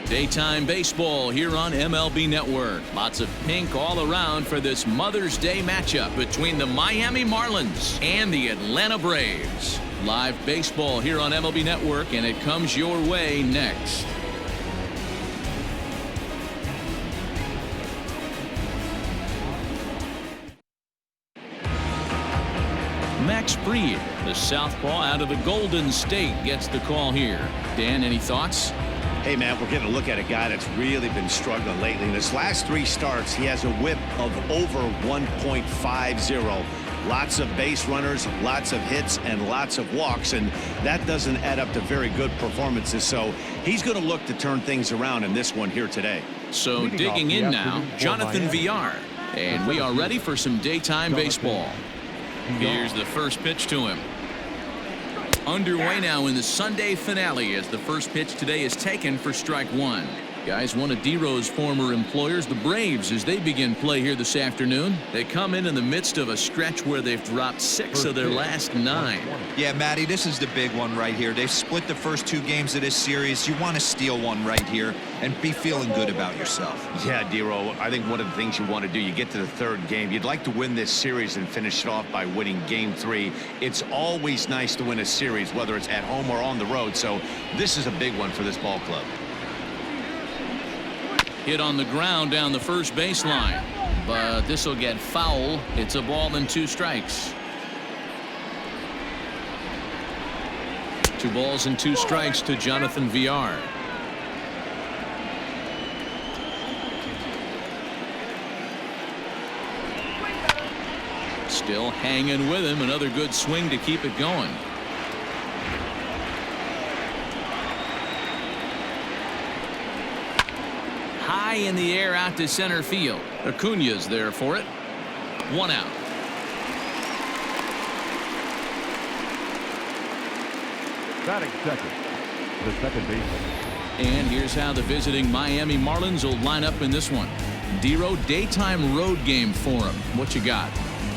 Daytime baseball here on MLB Network. Lots of pink all around for this Mother's Day matchup between the Miami Marlins and the Atlanta Braves. Live baseball here on MLB Network, and it comes your way next. Max Fried, the southpaw out of the Golden State, gets the call here. Dan, any thoughts? Hey, man, we're getting a look at a guy that's really been struggling lately. In his last 3 starts, he has a whip of over 1.50. Lots of base runners, lots of hits, and lots of walks, and that doesn't add up to very good performances. So he's going to look to turn things around in this one here today. So digging in now, Jonathan Villar. And we are ready for some daytime baseball. Here's the first pitch to him. Underway now in the Sunday finale as the first pitch today is taken for strike 1. Guys, one of D-Row's former employers, the Braves, as they begin play here this afternoon. They come in the midst of a stretch where they've dropped 6 of their last 9. Yeah, Matty, this is the big one right here. They've split the first 2 games of this series. You want to steal one right here and be feeling good about yourself. Yeah, D-Row, I think one of the things you want to do, you get to the 3rd game, you'd like to win this series and finish it off by winning game 3. It's always nice to win a series, whether it's at home or on the road. So this is a big one for this ball club. Hit on the ground down the first baseline, but this will get foul. It's a ball and 2 strikes. 2 balls and 2 strikes to Jonathan Villar. Still hanging with him. Another good swing to keep it going. High in the air out to center field. Acuña's there for it. 1 out. Batting second, the second baseman. And here's how the visiting Miami Marlins will line up in this one. D-Row, daytime road game for him. What you got?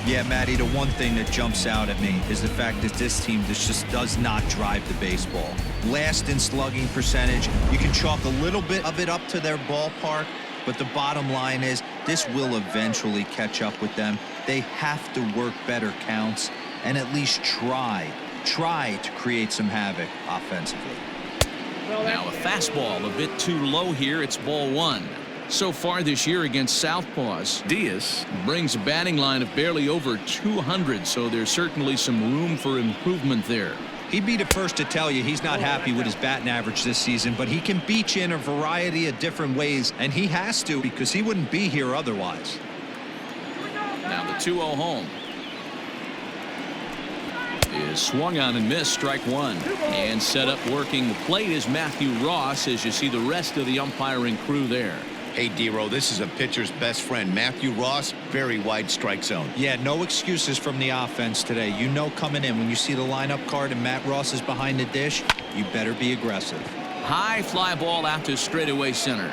Yeah, Matty, the one thing that jumps out at me is the fact that this team just does not drive the baseball. Last in slugging percentage. You can chalk a little bit of it up to their ballpark, but the bottom line is this will eventually catch up with them. They have to work better counts and at least try to create some havoc offensively. Now a fastball a bit too low here. It's ball 1. So far this year against southpaws, Diaz brings a batting line of barely over 200, so there's certainly some room for improvement there. He'd be the first to tell you he's not happy with his batting average this season, but he can beat you in a variety of different ways, and he has to because he wouldn't be here otherwise. Now the 2-0 home is swung on and missed, strike 1. And set up working the plate is Matthew Ross, as you see the rest of the umpiring crew there. Hey, D-Row, this is a pitcher's best friend. Matthew Ross, very wide strike zone. Yeah, no excuses from the offense today. You know coming in when you see the lineup card and Matt Ross is behind the dish, you better be aggressive. High fly ball out to straightaway center.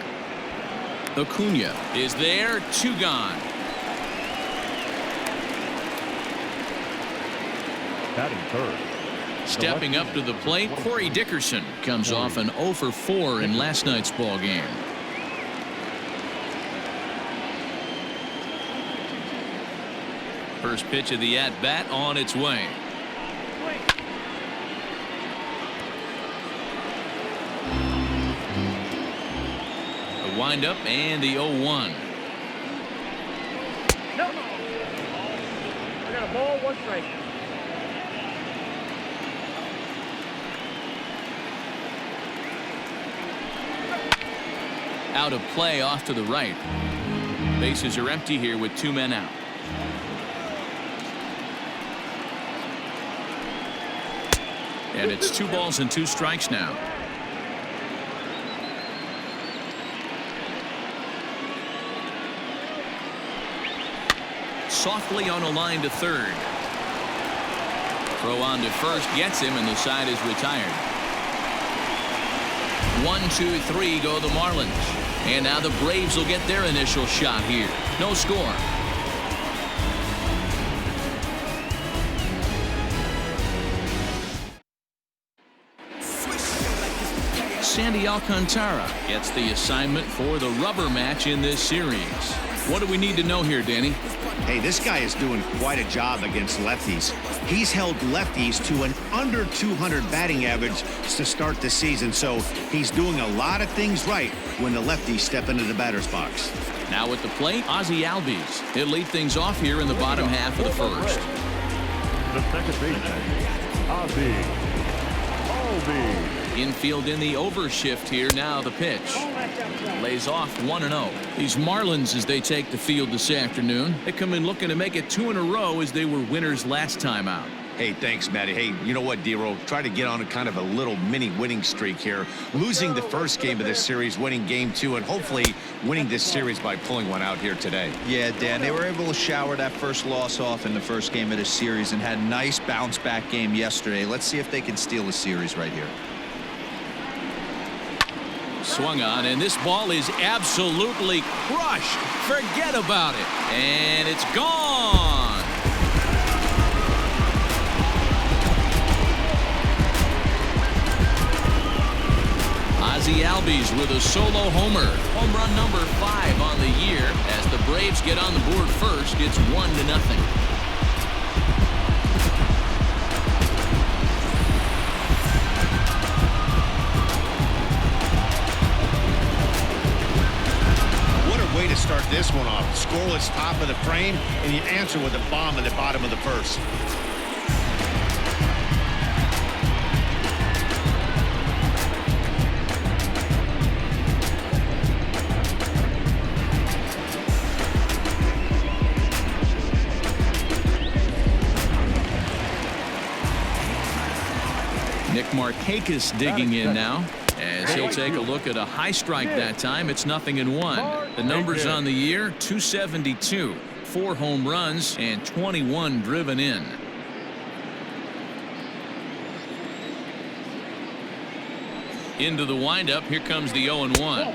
Acuña is there, 2 gone. Batting third. Stepping up to the plate, Corey Dickerson comes off an 0 for 4 in last night's ball game. First pitch of the at-bat on its way. The windup and the 0-1. No. I got a ball, 1 strike. Out of play off to the right. Bases are empty here with 2 men out. And it's 2 balls and 2 strikes now. Softly on a line to third. Throw on to first gets him, and the side is retired. 1, 2, 3 go the Marlins. And now the Braves will get their initial shot here. No score. Sandy Alcantara gets the assignment for the rubber match in this series. What do we need to know here, Danny? Hey, this guy is doing quite a job against lefties. He's held lefties to an under 200 batting average to start the season, so he's doing a lot of things right when the lefties step into the batter's box. Now at the plate, Ozzie Albies. He'll lead things off here in the bottom half of the first. The second baseman, Ozzie Albies. Infield in the overshift here. Now the pitch. Lays off 1-0. These Marlins, as they take the field this afternoon, they come in looking to make it 2 in a row as they were winners last time out. Hey, thanks, Matty. Hey, you know what, D-Roll? Try to get on a kind of a little mini winning streak here. Losing the first game of this series, winning game 2, and hopefully winning this series by pulling one out here today. Yeah, Dan, they were able to shower that first loss off in the first game of this series and had a nice bounce back game yesterday. Let's see if they can steal a series right here. Swung on, and this ball is absolutely crushed. Forget about it. And it's gone. Ozzie Albies with a solo homer. Home run number 5 on the year. As the Braves get on the board first, it's 1-0. Way to start this one off. Scoreless top of the frame, and you answer with a bomb in the bottom of the first. Nick Markakis digging in now. As he'll take a look at a high strike that time. It's 0-1. The numbers on the year, 272, 4 home runs, and 21 driven in. Into the windup. Here comes the 0-1. 1-1.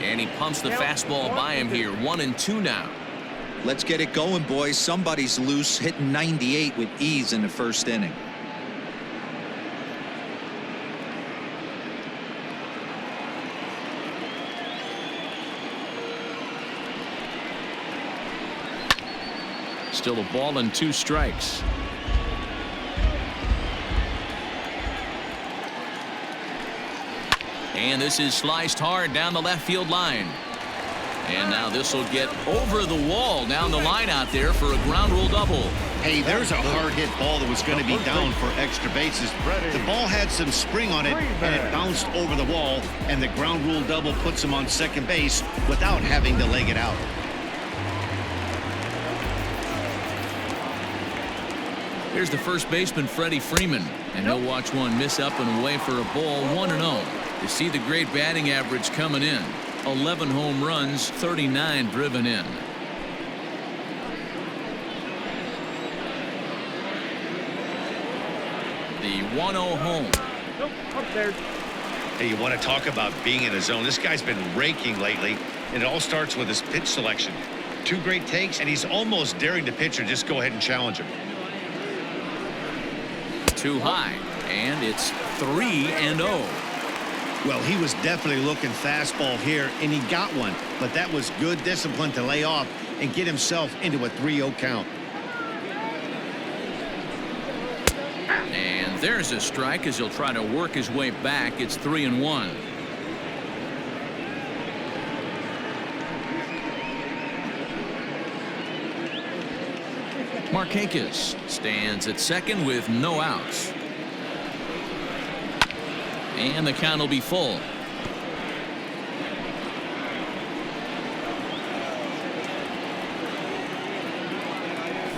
And he pumps the fastball by him here. 1-2 now. Let's get it going, boys. Somebody's loose, hitting 98 with ease in the first inning. Still a ball and 2 strikes. And this is sliced hard down the left field line. And now this will get over the wall down the line out there for a ground rule double. Hey, there's a hard hit ball that was going to be down for extra bases. The ball had some spring on it, and it bounced over the wall, and the ground rule double puts him on second base without having to leg it out. Here's the first baseman, Freddie Freeman, and he'll watch one miss up and away for a ball. 1-0. You see the great batting average coming in. 11 home runs, 39 driven in. The 1-0 home. Nope, upstairs. Hey, you want to talk about being in the zone? This guy's been raking lately, and it all starts with his pitch selection. 2 great takes, and he's almost daring the pitcher just go ahead and challenge him. Too high, and it's 3-0. Well, he was definitely looking fastball here, and he got one. But that was good discipline to lay off and get himself into a 3-0 count. And there's a strike as he'll try to work his way back. It's 3-1. Markakis stands at second with no outs. And the count will be full.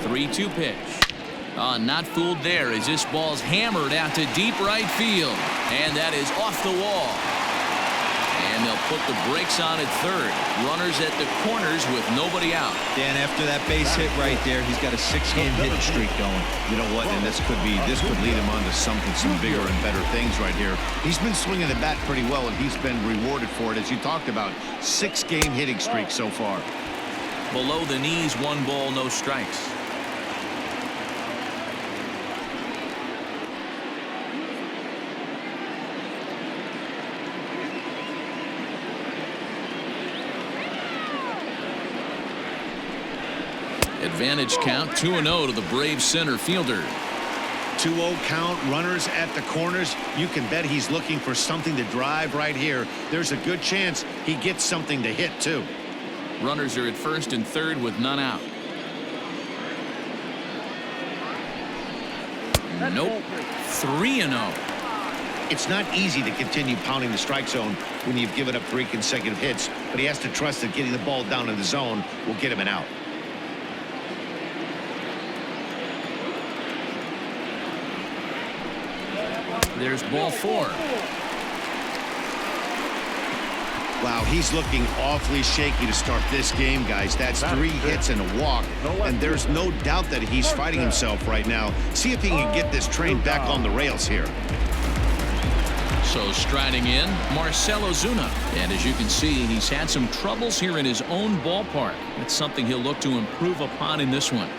3-2 pitch. Not fooled there as this ball's hammered out to deep right field. And that is off the wall. And they'll put the brakes on at third. Runners at the corners with nobody out. Dan, after that base hit right there, he's got a 6-game hitting streak going. You know what? And this could lead him on to some bigger and better things right here. He's been swinging the bat pretty well, and he's been rewarded for it, as you talked about. 6-game hitting streak so far. Below the knees, 1 ball, no strikes. Advantage count 2-0 to the Braves center fielder. 2-0 count, runners at the corners. You can bet he's looking for something to drive right here. There's a good chance he gets something to hit, too. Runners are at first and third with none out. Nope. 3-0. It's not easy to continue pounding the strike zone when you've given up 3 consecutive hits, but he has to trust that getting the ball down in the zone will get him an out. There's ball 4. Wow, he's looking awfully shaky to start this game, guys. That's 3 hits and a walk, and there's no doubt that he's fighting himself right now. See if he can get this train back on the rails here. So striding in, Marcell Ozuna. And as you can see, he's had some troubles here in his own ballpark. It's something he'll look to improve upon in this one.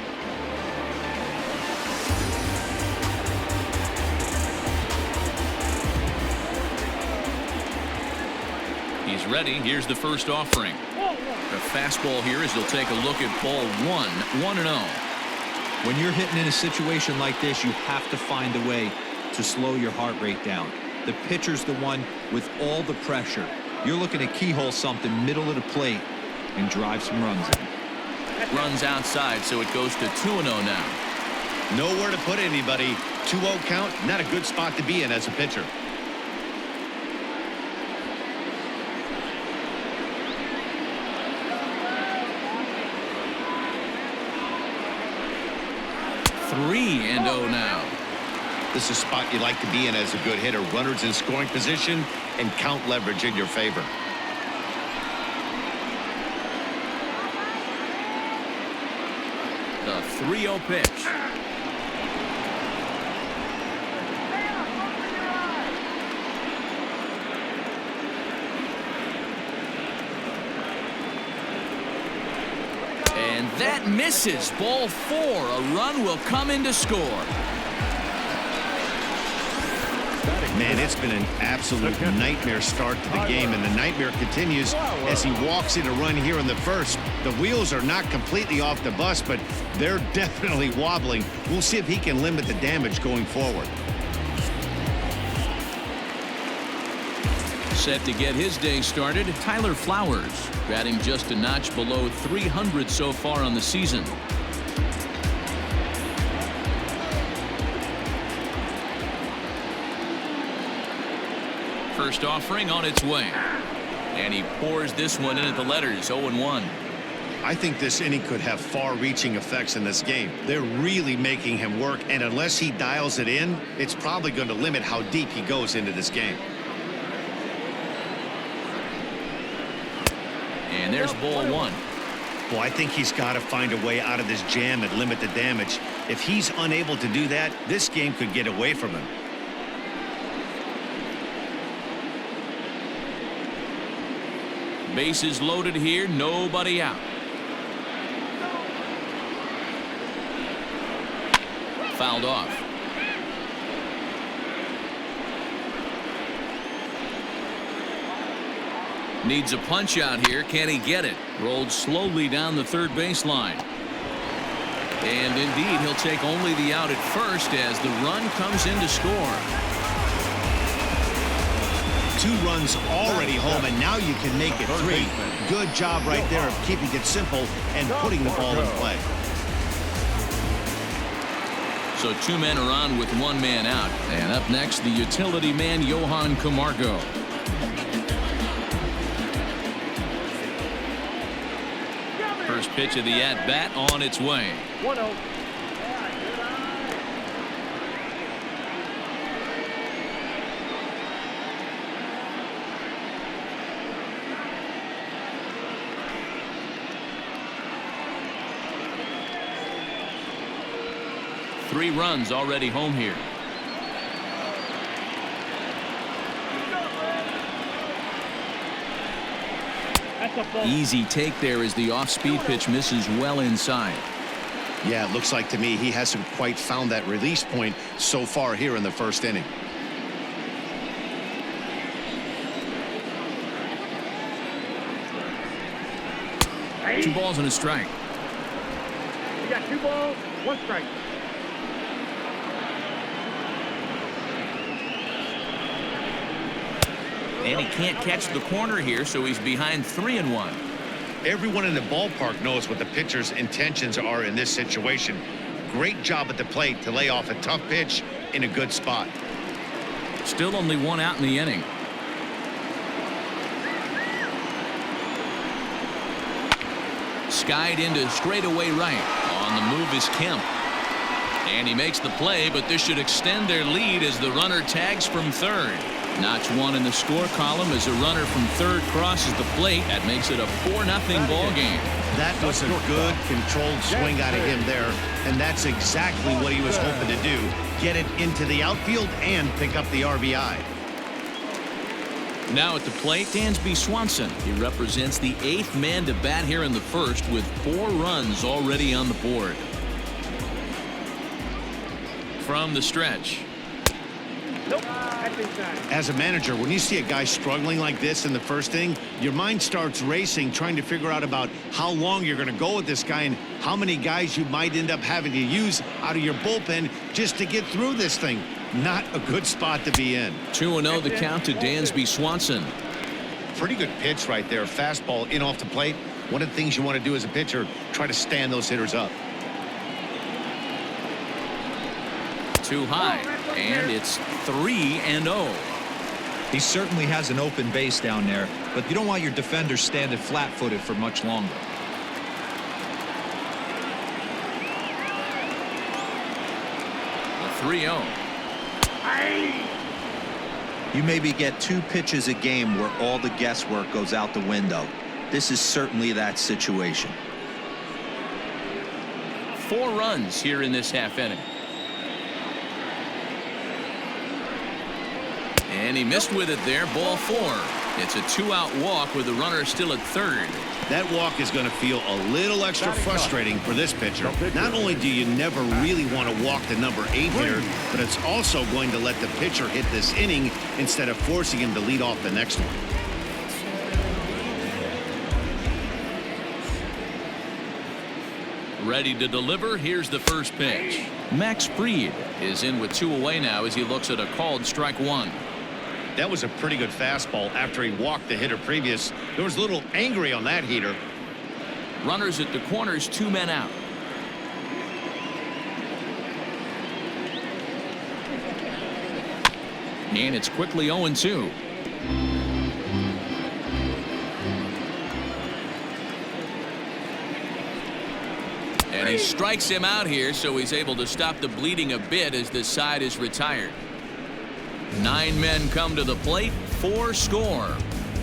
He's ready. Here's the first offering. The fastball here as he'll take a look at ball 1, 1-0. When you're hitting in a situation like this, you have to find a way to slow your heart rate down. The pitcher's the one with all the pressure. You're looking to keyhole something middle of the plate and drive some runs in. Runs outside, so it goes to 2-0 now. Nowhere to put anybody. 2-0 count, not a good spot to be in as a pitcher. Three and 0 now. This is a spot you like to be in as a good hitter. Runners in scoring position and count leverage in your favor. The 3-0 pitch. And that misses. Ball 4. A run will come in to score. Man, it's been an absolute nightmare start to the game, and the nightmare continues as he walks in a run here in the first. The wheels are not completely off the bus, but they're definitely wobbling. We'll see if he can limit the damage going forward. Set to get his day started, Tyler Flowers, batting just a notch below 300 so far on the season. First offering on its way. And he pours this one in at the letters, 0-1. I think this inning could have far-reaching effects in this game. They're really making him work, and unless he dials it in, it's probably going to limit how deep he goes into this game. And there's ball 1. Well, I think he's got to find a way out of this jam and limit the damage. If he's unable to do that, this game could get away from him. Bases loaded here, nobody out. Fouled off. Needs a punch out here. Can he get it? Rolled slowly down the third baseline. And indeed, he'll take only the out at first as the run comes in to score. 2 runs already home, and now you can make it 3. Good job right there of keeping it simple and putting the ball in play. So 2 men are on with 1 man out. And up next, the utility man, Johan Camargo. First pitch of the at-bat on its way. 1-0. 3 runs already home here. Easy take there as the off-speed pitch misses well inside. Yeah, it looks like to me he hasn't quite found that release point so far here in the first inning. Two balls and a strike. got 2 balls, 1 strike. And he can't catch the corner here, so he's behind 3-1. Everyone in the ballpark knows what the pitcher's intentions are in this situation. Great job at the plate to lay off a tough pitch in a good spot. Still only 1 out in the inning. Skied into straightaway right. On the move is Kemp. And he makes the play, but this should extend their lead as the runner tags from third. Notch 1 in the score column as a runner from third crosses the plate. That makes it a 4-0 ball game. That was a good controlled swing out of him there, and that's exactly what he was hoping to do. Get it into the outfield and pick up the RBI. Now at the plate, Dansby Swanson. He represents the 8th man to bat here in the first with 4 runs already on the board. From the stretch. Nope, that's inside. As a manager, when you see a guy struggling like this in the first inning, your mind starts racing trying to figure out about how long you're going to go with this guy and how many guys you might end up having to use out of your bullpen just to get through this thing. Not a good spot to be in. 2-0 the count to Dansby Swanson. Pretty good pitch right there. Fastball in off the plate. One of the things you want to do as a pitcher, try to stand those hitters up. Too high, and it's 3-0. He certainly has an open base down there, but you don't want your defenders standing flat-footed for much longer. The 3-0. You maybe get 2 pitches a game where all the guesswork goes out the window. This is certainly that situation. 4 runs here in this half inning. And he missed with it there. Ball 4. It's a 2-out walk with the runner still at third. That walk is going to feel a little extra frustrating for this pitcher. Not only do you never really want to walk the number 8 hitter, but it's also going to let the pitcher hit this inning instead of forcing him to lead off the next one. Ready to deliver. Here's the first pitch. Max Fried is in with 2 away now as he looks at a called strike 1. That was a pretty good fastball after he walked the hitter previous. There was a little angry on that heater. Runners at the corners, 2 men out. And it's quickly 0-2. And he strikes him out here, so he's able to stop the bleeding a bit as this side is retired. 9 men come to the plate, 4 score.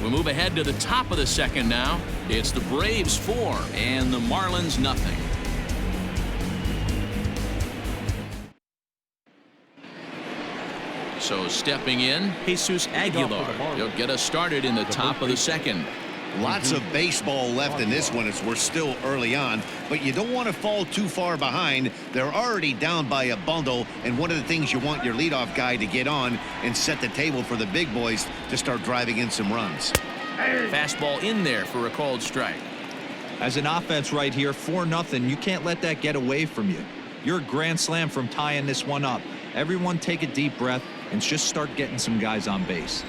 We move ahead to the top of the second now. It's the Braves 4 and the Marlins nothing. So stepping in, Jesus Aguilar. He'll get us started in the top of the second. Lots of baseball left in this one as we're still early on, but you don't want to fall too far behind. They're already down by a bundle, and one of the things you want your leadoff guy to get on and set the table for the big boys to start driving in some runs. Fastball in there for a called strike. As an offense right here, 4-0, you can't let that get away from you. You're a grand slam from tying this one up. Everyone take a deep breath and just start getting some guys on base.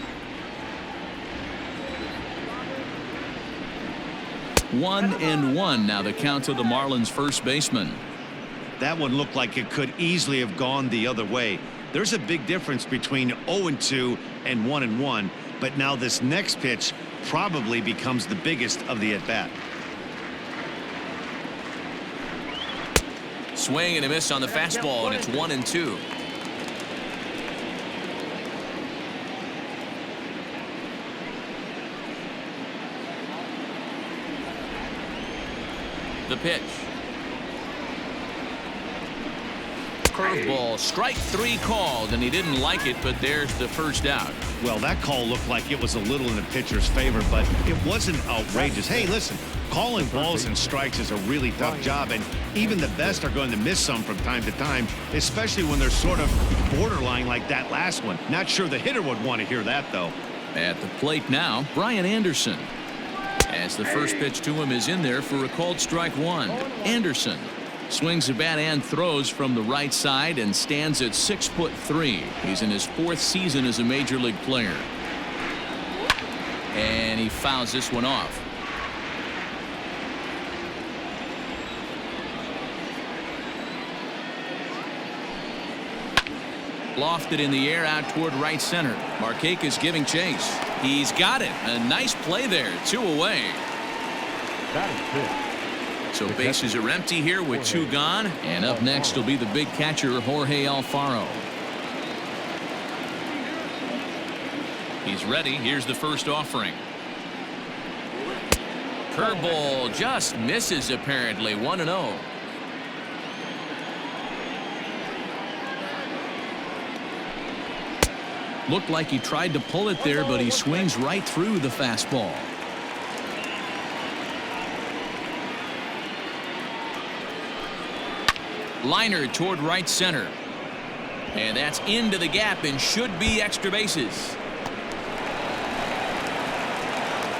1-1 now the count to the Marlins first baseman. That one looked like it could easily have gone the other way. There's a big difference between 0-2 and 1-1, but now this next pitch probably becomes the biggest of the at-bat. Swing and a miss on the fastball, and it's 1-2. The pitch. Curveball, strike 3 called, and he didn't like it, but there's the first out. Well, that call looked like it was a little in the pitcher's favor, but it wasn't outrageous. Hey, listen, calling balls and strikes is a really tough job, and even the best are going to miss some from time to time, especially when they're sort of borderline like that last one. Not sure the hitter would want to hear that, though. At the plate now, Brian Anderson. As the first pitch to him is in there for a called strike 1. Anderson. Swings a bat and throws from the right side and stands at 6'3". He's in his 4th season as a major league player. And he fouls this one off. Lofted in the air out toward right center. Markakis giving chase. He's got it. A nice play there. 2 away. That is big. So bases are empty here with 2 gone. And up next will be the big catcher, Jorge Alfaro. He's ready. Here's the first offering. Curveball just misses apparently. 1-0. Looked like he tried to pull it there, but he swings right through the fastball. Liner toward right center. And that's into the gap and should be extra bases.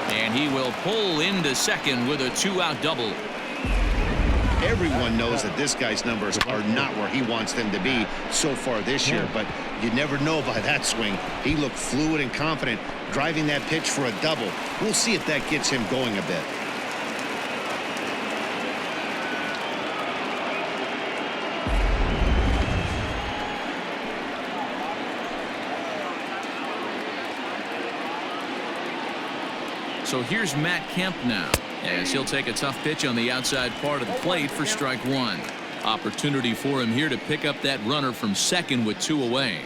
And he will pull into second with a 2-out double. Everyone knows that this guy's numbers are not where he wants them to be so far this year, but you never know by that swing. He looked fluid and confident driving that pitch for a double. We'll see if that gets him going a bit. So here's Matt Kemp now, as he'll take a tough pitch on the outside part of the plate for strike 1. Opportunity for him here to pick up that runner from second with 2 away.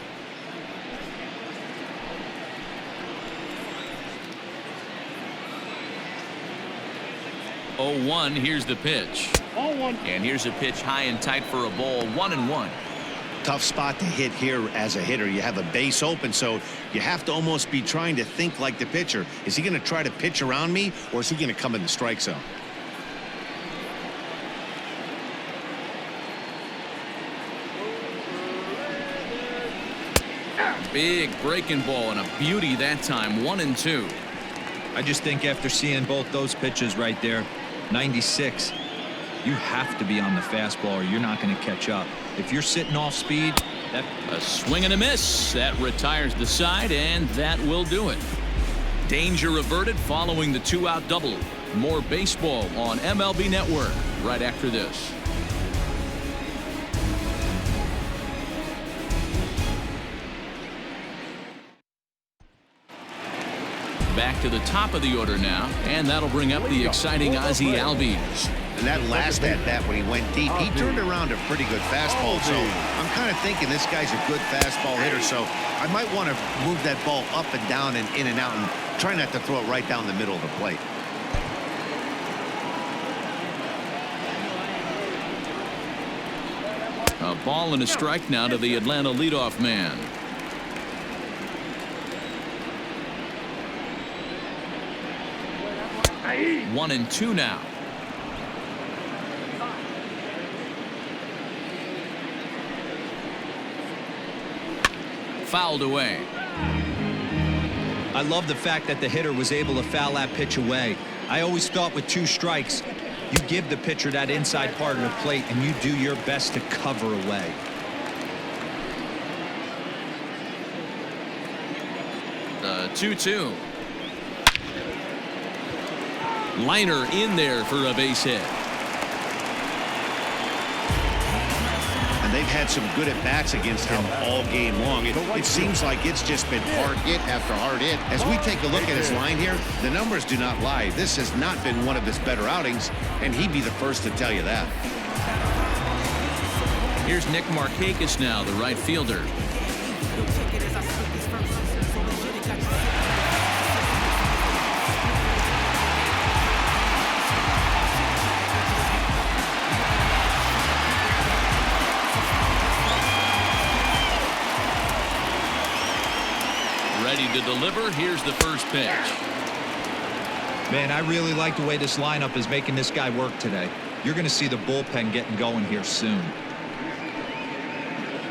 Oh, 1. Here's the pitch. And here's a pitch high and tight for a ball. 1-1. Tough spot to hit here as a hitter. You have a base open, so you have to almost be trying to think like the pitcher. Is he going to try to pitch around me, or is he going to come in the strike zone? Big breaking ball and a beauty that time. 1-2. I just think after seeing both those pitches right there, 96, you have to be on the fastball or you're not going to catch up. If you're sitting off speed, a swing and a miss. That retires the side, and that will do it. Danger averted following the 2-out double. More baseball on MLB Network right after this. Back to the top of the order now, and that'll bring up the exciting Ozzie Albies. And that last at-bat when he went deep, he turned around a pretty good fastball. So I'm kind of thinking this guy's a good fastball hitter. So I might want to move that ball up and down and in and out and try not to throw it right down the middle of the plate. A ball and a strike now to the Atlanta leadoff man. One and 2 now. Fouled away. I love the fact that the hitter was able to foul that pitch away. I always thought with 2 strikes, you give the pitcher that inside part of the plate and you do your best to cover away. The 2-2. Liner in there for a base hit. And they've had some good at-bats against him all game long. It seems like it's just been hard hit after hard hit. As we take a look at his line here, the numbers do not lie. This has not been one of his better outings, and he'd be the first to tell you that. Here's Nick Markakis now, the right fielder. Ready to deliver. Here's the first pitch. Man, I really like the way this lineup is making this guy work today. You're going to see the bullpen getting going here soon.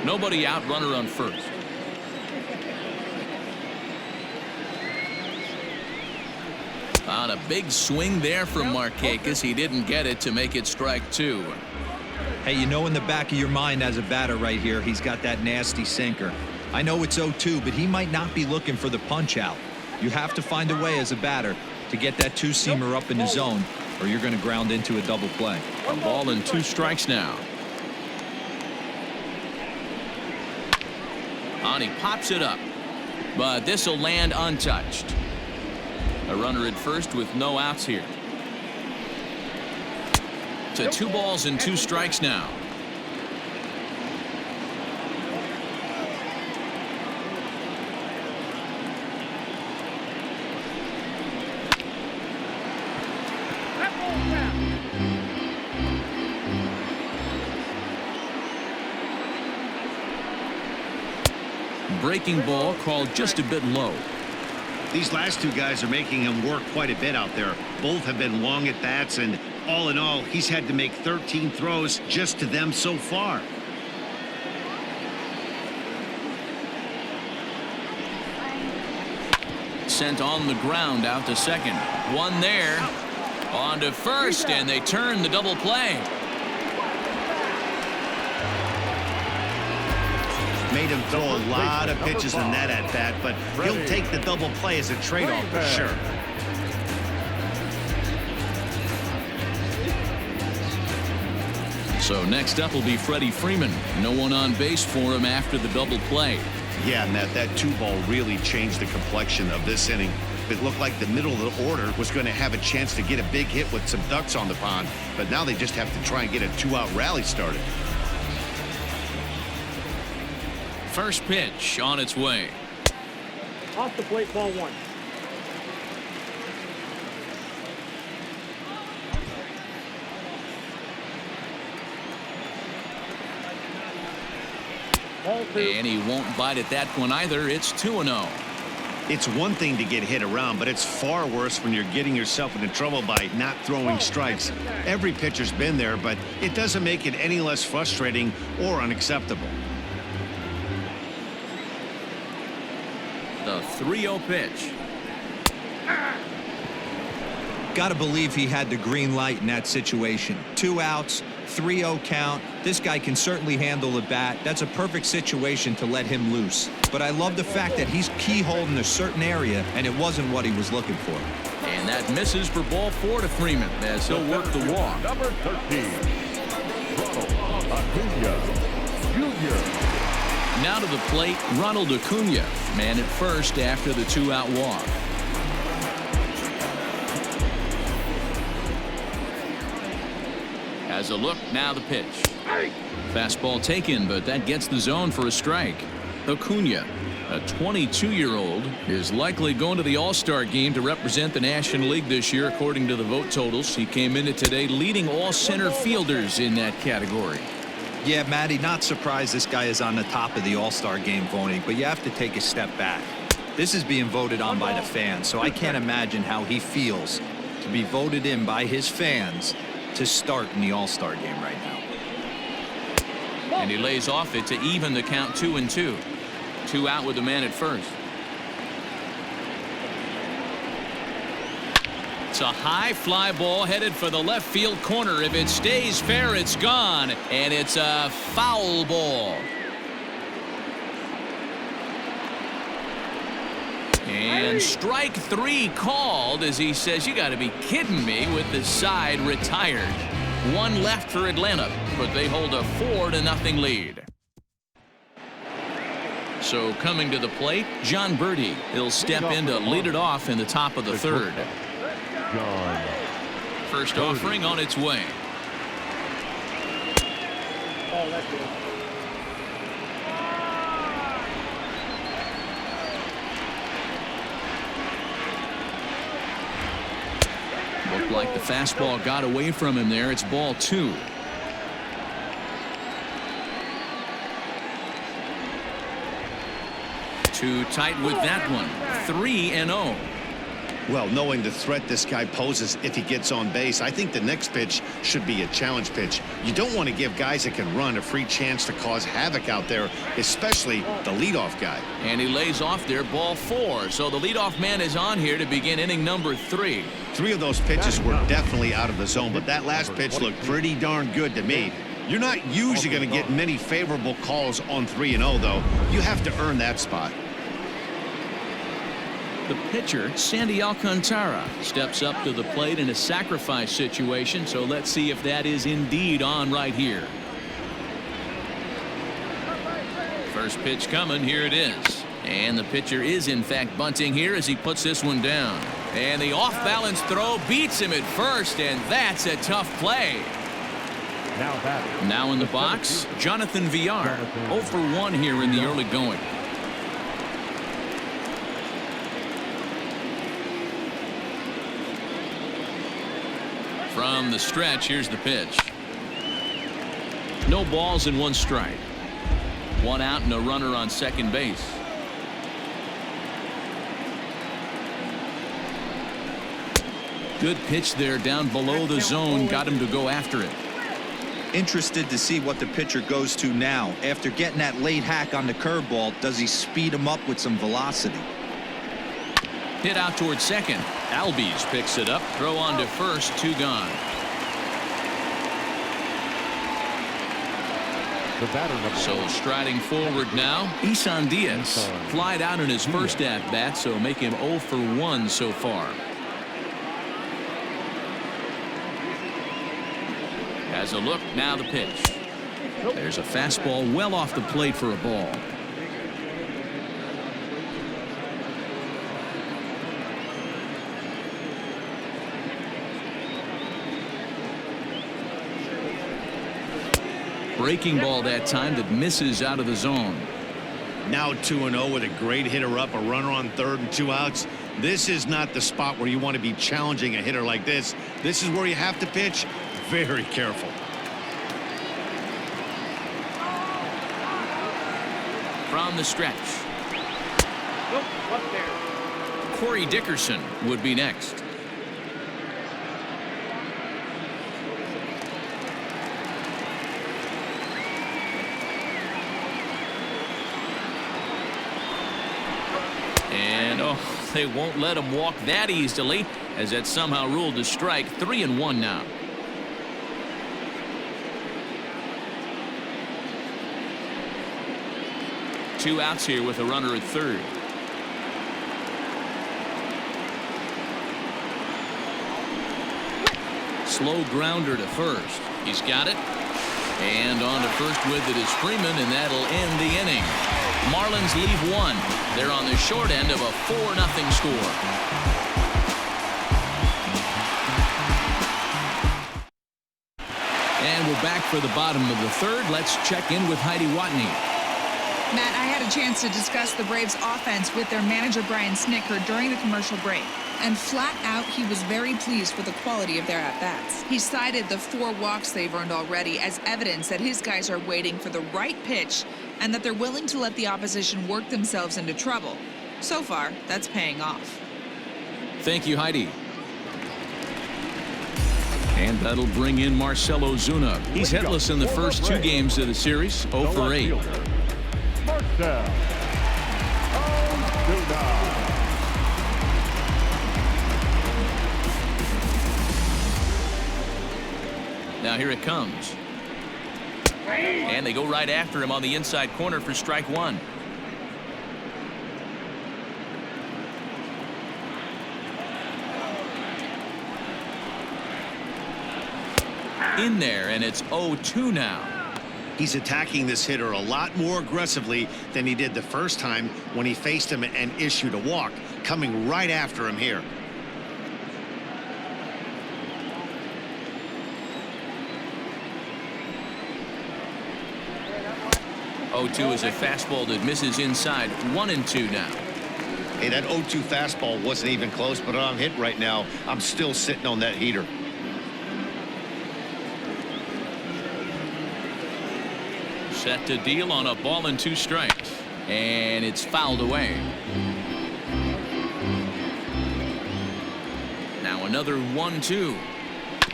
Nobody out, runner on first. On a big swing there from Markakis. He didn't get it to make it strike 2. Hey, you know in the back of your mind as a batter right here, he's got that nasty sinker. I know it's 0-2, but he might not be looking for the punch out. You have to find a way as a batter to get that two-seamer up in the zone, or you're going to ground into a double play. A ball and 2 strikes now. And he pops it up, but this will land untouched. A runner at first with no outs here. To 2 balls and 2 strikes now. Breaking ball called just a bit low. These last 2 guys are making him work quite a bit out there. Both have been long at bats, and all in all, he's had to make 13 throws just to them so far. Sent on the ground out to second. One there. On to first, and they turn the double play. Made him throw a lot of pitches in that at bat, but he'll take the double play as a trade-off for sure. So next up will be Freddie Freeman. No one on base for him after the double play. Yeah, Matt, that 2-ball really changed the complexion of this inning. It looked like the middle of the order was going to have a chance to get a big hit with some ducks on the pond, but now they just have to try and get a 2-out rally started. First pitch on its way. Off the plate, ball 1. Ball 2. And he won't bite at that one either. It's 2-0. It's one thing to get hit around, but it's far worse when you're getting yourself into trouble by not throwing strikes. Every pitcher's been there, but it doesn't make it any less frustrating or unacceptable. The 3-0 pitch. Got to believe he had the green light in that situation. 2 outs, 3-0 count. This guy can certainly handle the bat. That's a perfect situation to let him loose. But I love the fact that he's keyholed in a certain area, and it wasn't what he was looking for. And that misses for ball 4 to Freeman as he'll work the walk. Number 13, Acuna Jr. Now to the plate, Ronald Acuna, man at first after the 2-out walk. Has a look, now the pitch. Fastball taken, but that gets the zone for a strike. Acuna, a 22-year-old, is likely going to the All-Star game to represent the National League this year, according to the vote totals. He came into today leading all center fielders in that category. Yeah, Matty, not surprised this guy is on the top of the All-Star game voting, but you have to take a step back. This is being voted on by the fans, so I can't imagine how he feels to be voted in by his fans to start in the All-Star game right now. And he lays off it to even the count 2-2. 2 out with the man at first. It's a high fly ball headed for the left field corner. If it stays fair, it's gone, and it's a foul ball. And strike 3 called as he says, you got to be kidding me, with the side retired. 1 left for Atlanta, but they hold a 4-0 lead. So coming to the plate, John Birdie. He'll step in to lead it off in the top of the 3rd. First offering on its way. Oh, that's good. Looked like the fastball got away from him there. It's ball 2. Too tight with that one. 3-0. Well, knowing the threat this guy poses if he gets on base, I think the next pitch should be a challenge pitch. You don't want to give guys that can run a free chance to cause havoc out there, especially the leadoff guy. And he lays off there, ball 4. So the leadoff man is on here to begin inning number 3. 3 of those pitches were definitely out of the zone, but that last pitch looked pretty darn good to me. You're not usually going to get many favorable calls on 3-0, though. You have to earn that spot. The pitcher, Sandy Alcantara, steps up to the plate in a sacrifice situation, so let's see if that is indeed on right here. First pitch coming, here it is. And the pitcher is in fact bunting here as he puts this one down. And the off-balance throw beats him at first, and that's a tough play. Now in the box, Jonathan Villar, 0 for 1 here in the early going. From the stretch, here's the pitch. No balls and 1 strike. 1 out and a runner on second base. Good pitch there down below the zone, got him to go after it. Interested to see what the pitcher goes to now. After getting that late hack on the curveball, does he speed him up with some velocity? Hit out towards second. Albies picks it up. Throw on to first. 2 gone. So striding forward now, Isan Diaz. Flied out in his first at-bat, so make him 0 for 1 so far. Has a look, now the pitch. There's a fastball well off the plate for a ball. Breaking ball that time that misses out of the zone. Now 2-0 with a great hitter up, a runner on third and 2 outs. This is not the spot where you want to be challenging a hitter like this. This is where you have to pitch very careful. From the stretch. Corey Dickerson would be next. And they won't let him walk that easily, as that's somehow ruled a strike. 3-1 now. Two outs here with a runner at third. Slow grounder to first. He's got it. And on to first with it is Freeman, and that'll end the inning. Marlins leave 1. They're on the short end of a 4-0 score. And we're back for the bottom of the third. Let's check in with Heidi Watney. Matt, I had a chance to discuss the Braves' offense with their manager, Brian Snitker, during the commercial break. And flat out, he was very pleased with the quality of their at-bats. He cited the 4 walks they've earned already as evidence that his guys are waiting for the right pitch and that they're willing to let the opposition work themselves into trouble. So far, that's paying off. Thank you, Heidi. And that'll bring in Marcell Ozuna. He's hitless in the first 2 games of the series, 0 for 8. Now here it comes. And they go right after him on the inside corner for strike 1. In there, and it's 0-2 now. He's attacking this hitter a lot more aggressively than he did the first time when he faced him and issued a walk, coming right after him here. Oh-2 is a fastball that misses inside. 1-2 now. Hey, that 0-2 fastball wasn't even close, but I'm hit right now. I'm still sitting on that heater. Set to deal on a ball and 2 strikes. And it's fouled away. Now another 1-2.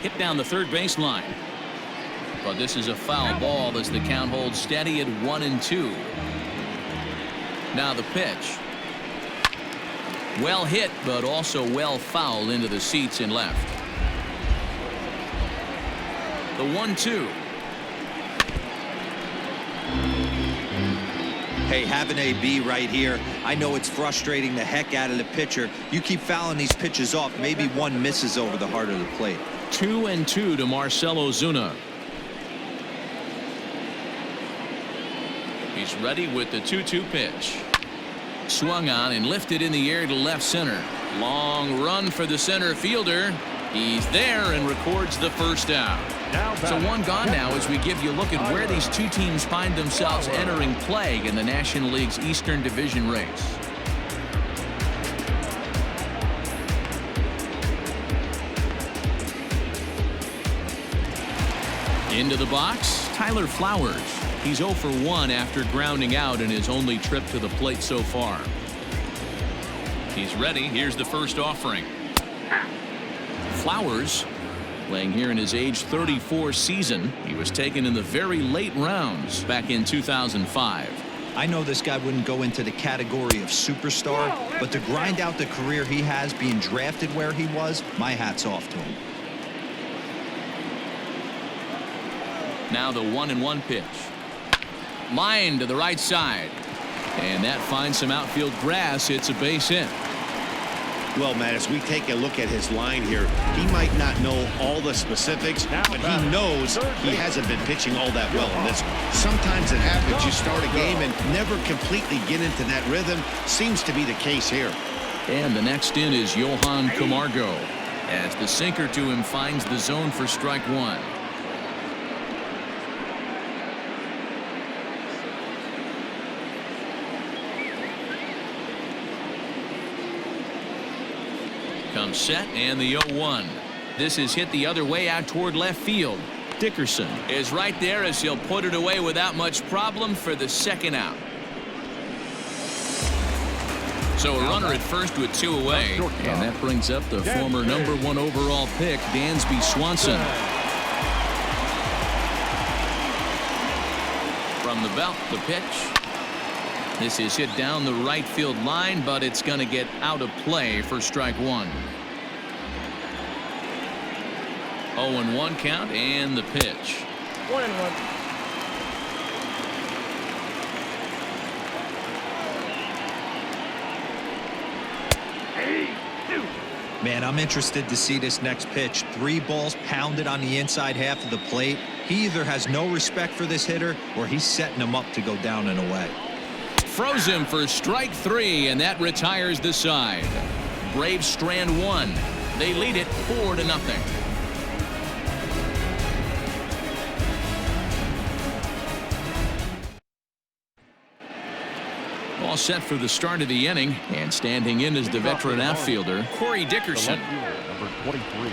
Hit down the third baseline. But this is a foul ball as the count holds steady at 1-2. Now the pitch. Well hit, but also well fouled into the seats and left. The 1-2. Hey, have an AB right here. I know it's frustrating the heck out of the pitcher. You keep fouling these pitches off, maybe one misses over the heart of the plate. 2-2 to Marcell Ozuna. He's ready with the 2-2 pitch. Swung on and lifted in the air to left center. Long run for the center fielder. He's there and records the first out. So one gone now as we give you a look at where these two teams find themselves entering play in the National League's Eastern Division race. Into the box, Tyler Flowers. He's 0 for 1 after grounding out in his only trip to the plate so far. He's ready. Here's the first offering. Flowers playing here in his age 34 season. He was taken in the very late rounds back in 2005. I know this guy wouldn't go into the category of superstar, but to grind out the career he has being drafted where he was, my hat's off to him. Now the 1-1 pitch. Line to the right side. And that finds some outfield grass. It's a base hit. Well, Matt, as we take a look at his line here, he might not know all the specifics, but he knows he hasn't been pitching all that well in this one. Sometimes it happens. You start a game and never completely get into that rhythm. Seems to be the case here. And the next in is Johan Camargo as the sinker to him finds the zone for strike one. Comes set and the 0-1. This is hit the other way out toward left field. Dickerson is right there as he'll put it away without much problem for the second out. So a runner at first with 2 away, and that brings up the former #1 overall pick, Dansby Swanson. From the belt, the pitch. This is hit down the right field line, but it's going to get out of play for strike one. 0-1 count and the pitch. 1-1. Man, I'm interested to see this next pitch. 3 balls pounded on the inside half of the plate. He either has no respect for this hitter or he's setting him up to go down and away. Froze him for strike 3, and that retires the side. Braves strand 1. They lead it 4-0. All set for the start of the inning, and standing in is the veteran outfielder, Corey Dickerson. Number 23,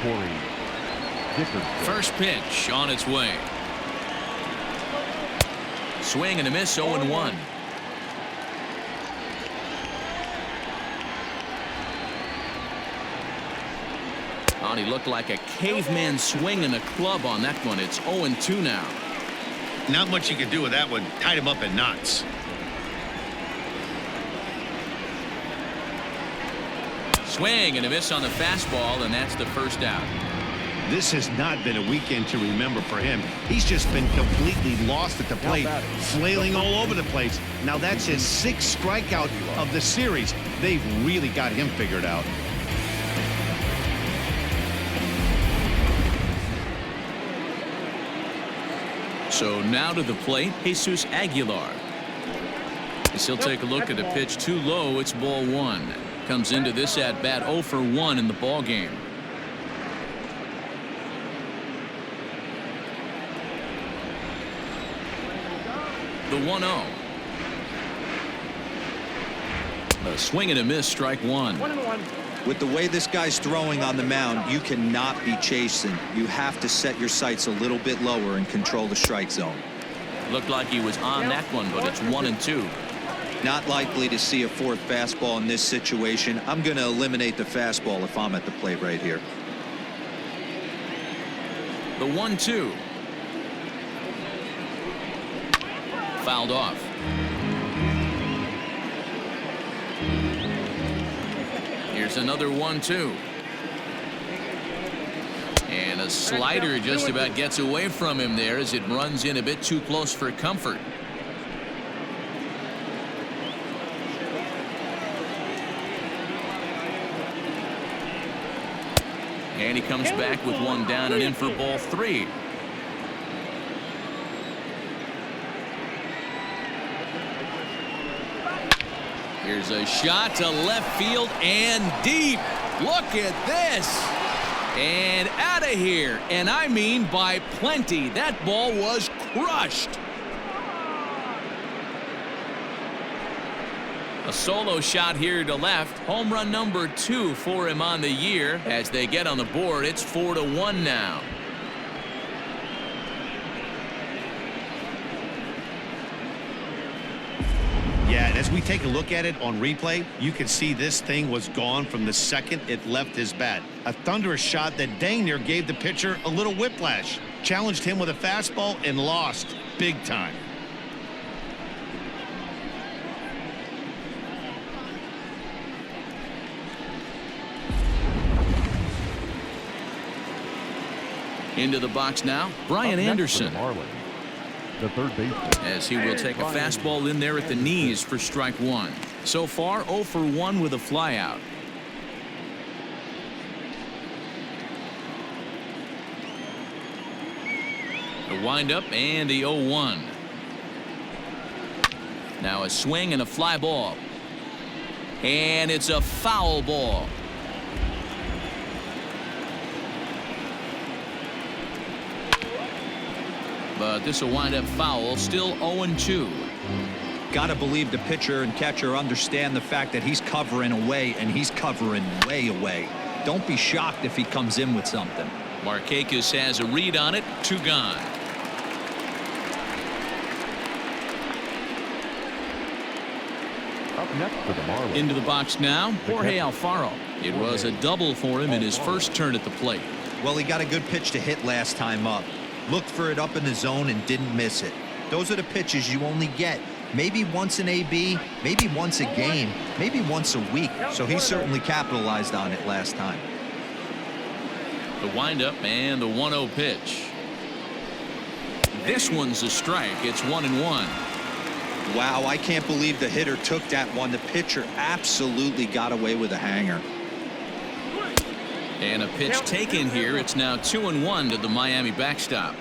Corey Dickerson. First pitch on its way. Swing and a miss, 0-1. Oh, he looked like a caveman swinging a club on that one. It's 0-2 now. Not much you can do with that one. Tied him up in knots. Swing and a miss on the fastball, and that's the first out. This has not been a weekend to remember for him. He's just been completely lost at the plate, flailing all over the place. Now that's his 6th strikeout of the series. They've really got him figured out. So now to the plate, Jesus Aguilar. As he'll take a look at the pitch too low, it's ball 1. Comes into this at bat 0 for 1 in the ball game. The 1-0. A swing and a miss, strike 1. 1-1. With the way this guy's throwing on the mound, you cannot be chasing. You have to set your sights a little bit lower and control the strike zone. Looked like he was on that one, but it's 1-2. Not likely to see a 4th fastball in this situation. I'm going to eliminate the fastball if I'm at the plate right here. The 1-2. Fouled off. Here's another 1-2. And a slider just about gets away from him there as it runs in a bit too close for comfort. And he comes back with one down and in for ball 3. Here's a shot to left field and deep. Look at this. And out of here. And I mean by plenty. That ball was crushed. A solo shot here to left. Home run number 2 for him on the year. As they get on the board, it's 4-1 now. Yeah, and as we take a look at it on replay, you can see this thing was gone from the second it left his bat. A thunderous shot that dang near gave the pitcher a little whiplash. Challenged him with a fastball and lost big time. Into the box now, Brian Anderson. The third baseman. As he will take a fastball in there at the knees for strike 1. So far 0 for 1 with a flyout. The windup and the 0-1. Now a swing and a fly ball. And it's a foul ball. But this will wind up foul. Still 0-2. Gotta believe the pitcher and catcher understand the fact that he's covering away, and he's covering way away. Don't be shocked if he comes in with something. Markakis has a read on it. 2 gone. Up next for the Marlins. Into the box now, Jorge Alfaro. It was a double for him in his first turn at the plate. Well, he got a good pitch to hit last time up. Looked for it up in the zone and didn't miss it. Those are the pitches you only get maybe once in AB, maybe once a game, maybe once a week. So he certainly capitalized on it last time. The windup and the 1-0 pitch. This one's a strike. It's 1-1. Wow, I can't believe the hitter took that one. The pitcher absolutely got away with a hanger. And a pitch taken here. It's now 2-1 to the Miami backstop.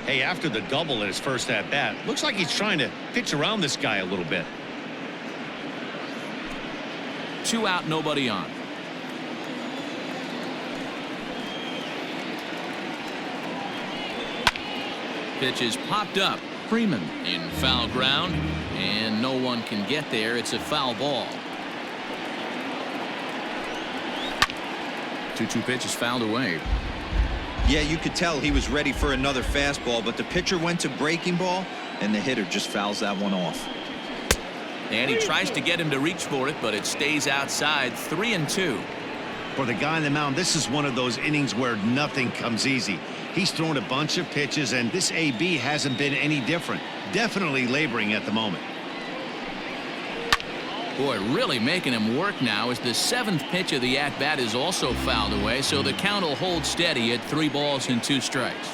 Hey, after the double in his first at bat, looks like he's trying to pitch around this guy a little bit. 2 out, nobody on. Pitch is popped up. Freeman in foul ground, and no one can get there. It's a foul ball. 2-2 pitch is fouled away. Yeah, you could tell he was ready for another fastball, but the pitcher went to breaking ball, and the hitter just fouls that one off. And he tries to get him to reach for it, but it stays outside. 3-2. For the guy on the mound, this is one of those innings where nothing comes easy. He's thrown a bunch of pitches, and this AB hasn't been any different. Definitely laboring at the moment. Boy, really making him work now as the 7th pitch of the at-bat is also fouled away, so the count will hold steady at 3 balls and 2 strikes.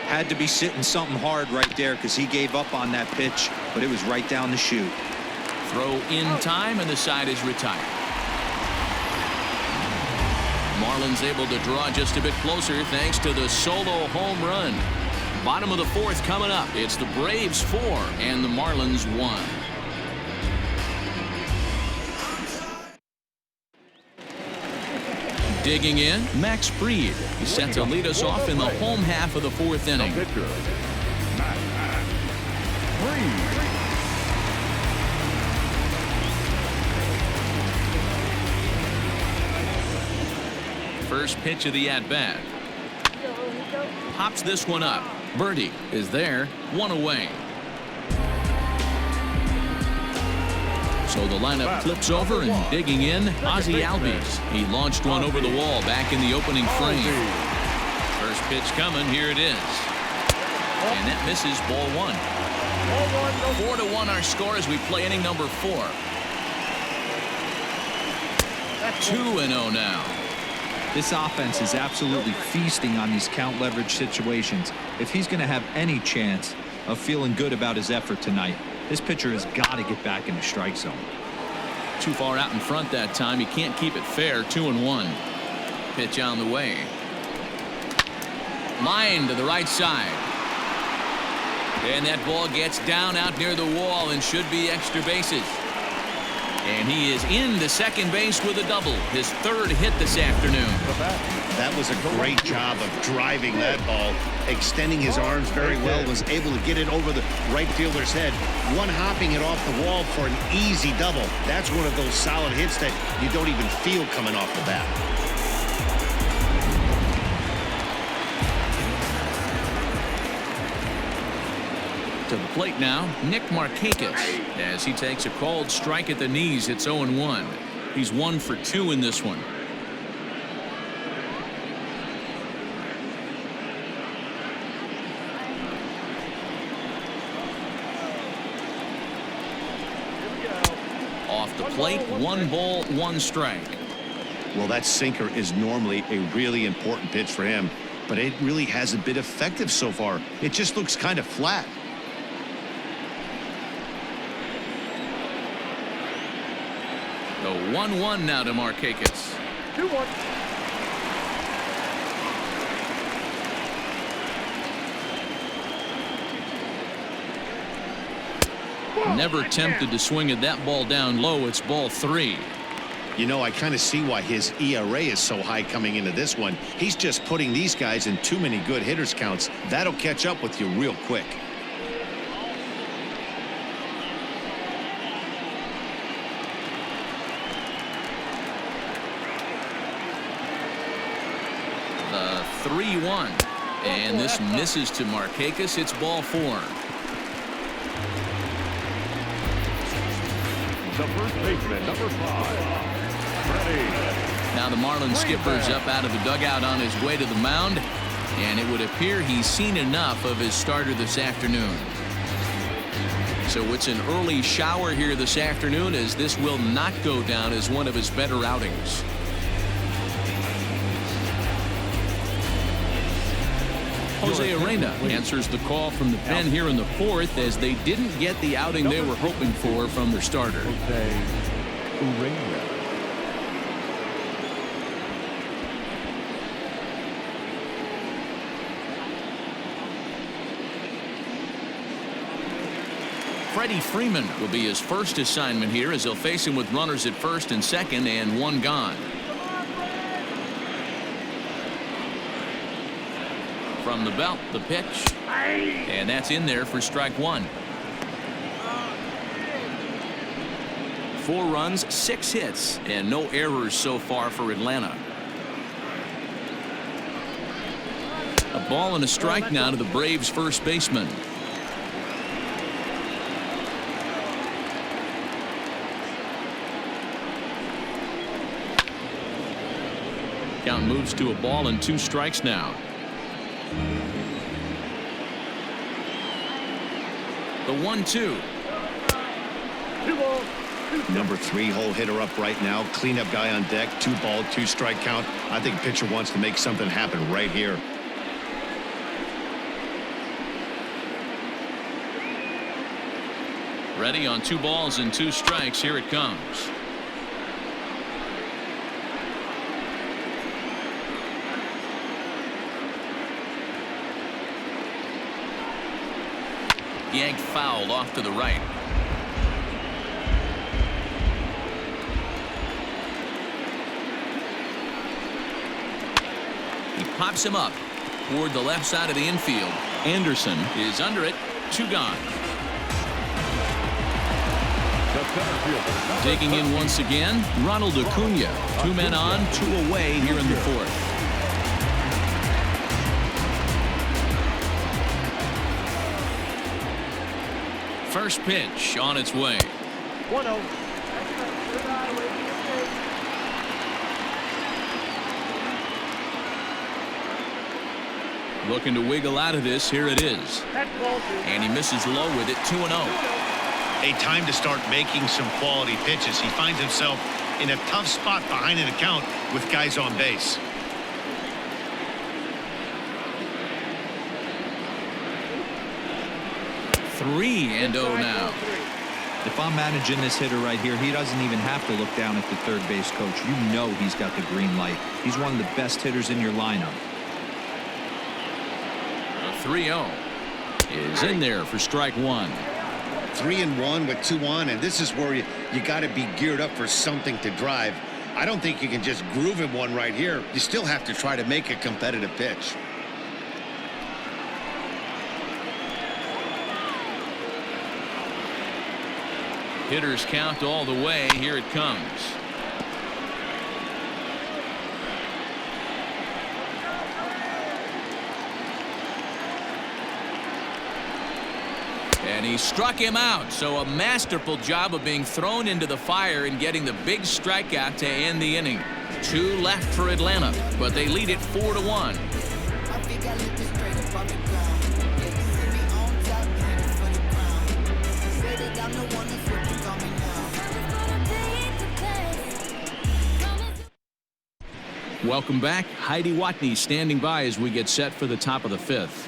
Had to be sitting something hard right there because he gave up on that pitch, but it was right down the chute. Throw in time, and the side is retired. Marlins able to draw just a bit closer thanks to the solo home run. Bottom of the 4th coming up. It's the Braves 4 and the Marlins 1. Digging in, Max Fried. He's set to lead us off in the home half of the 4th inning. Pitcher, Max Fried. First pitch of the at-bat. Pops this one up. Birdie is there. 1 away. So the lineup flips over, and digging in, Ozzie Albies. He launched one over the wall back in the opening frame. First pitch coming. Here it is. And that misses. Ball 1. 4-1 our score as we play inning number 4. 2-0 now. This offense is absolutely feasting on these count leverage situations. If he's going to have any chance of feeling good about his effort tonight, this pitcher has got to get back in the strike zone. Too far out in front that time. He can't keep it fair. 2-1. Pitch on the way. Line to the right side. And that ball gets down out near the wall and should be extra bases. And he is into second base with a double. His third hit this afternoon. That was a great job of driving that ball, extending his arms very well, was able to get it over the right fielder's head, one hopping it off the wall for an easy double. That's one of those solid hits that you don't even feel coming off the bat. To the plate now, Nick Markakis, as he takes a called strike at the knees. It's 0-1. He's 1 for 2 in this one. Off the plate, 1 ball, 1 strike. Well, that sinker is normally a really important pitch for him, but it really hasn't been effective so far. It just looks kind of flat. The 1-1 now to Markakis. 2-1. Never tempted to swing at that ball down low. It's ball 3. You know, I kind of see why his ERA is so high coming into this one. He's just putting these guys in too many good hitters counts. That'll catch up with you real quick. The 3-1. And this misses to Markakis. It's ball 4. The first baseman, number 5, Freddie. Now the Marlins skipper's up out of the dugout on his way to the mound, and it would appear he's seen enough of his starter this afternoon. So it's an early shower here this afternoon, as this will not go down as one of his better outings. Jose Arena answers the call from the pen here in the 4th, as they didn't get the outing they were hoping for from their starter. Jose Arena. Freddie Freeman will be his first assignment here, as they'll face him with runners at first and second and 1 gone. From the belt, the pitch, and that's in there for strike 1. 4 runs, 6 hits, and no errors so far for Atlanta. A ball and a strike now to the Braves' first baseman. Count moves to a ball and 2 strikes now. The 1-2. Number 3 hole hitter up right now. Cleanup guy on deck. 2 ball, 2 strike count. I think pitcher wants to make something happen right here. Ready on 2 balls and 2 strikes. Here it comes. Yanked foul off to the right. He pops him up toward the left side of the infield. Anderson is under it. 2 gone. Taking in once again, Ronald Acuna. 2 men on, 2 away here in the 4th. First pitch on its way. 1-0. Looking to wiggle out of this. Here it is. And he misses low with it. 2-0. A time to start making some quality pitches. He finds himself in a tough spot behind an account with guys on base. Three and 0 now. If I'm managing this hitter right here, he doesn't even have to look down at the third base coach. You know he's got the green light. He's one of the best hitters in your lineup. The 3-0 is in there for strike one. 3-1 with 2 on, and this is where you got to be geared up for something to drive. I don't think you can just groove him one right here. You still have to try to make a competitive pitch. Hitters count all the way. Here it comes. And he struck him out. So a masterful job of being thrown into the fire and getting the big strikeout to end the inning. 2 left for Atlanta, but they lead it 4-1. Welcome back. Heidi Watney standing by as we get set for the top of the 5th.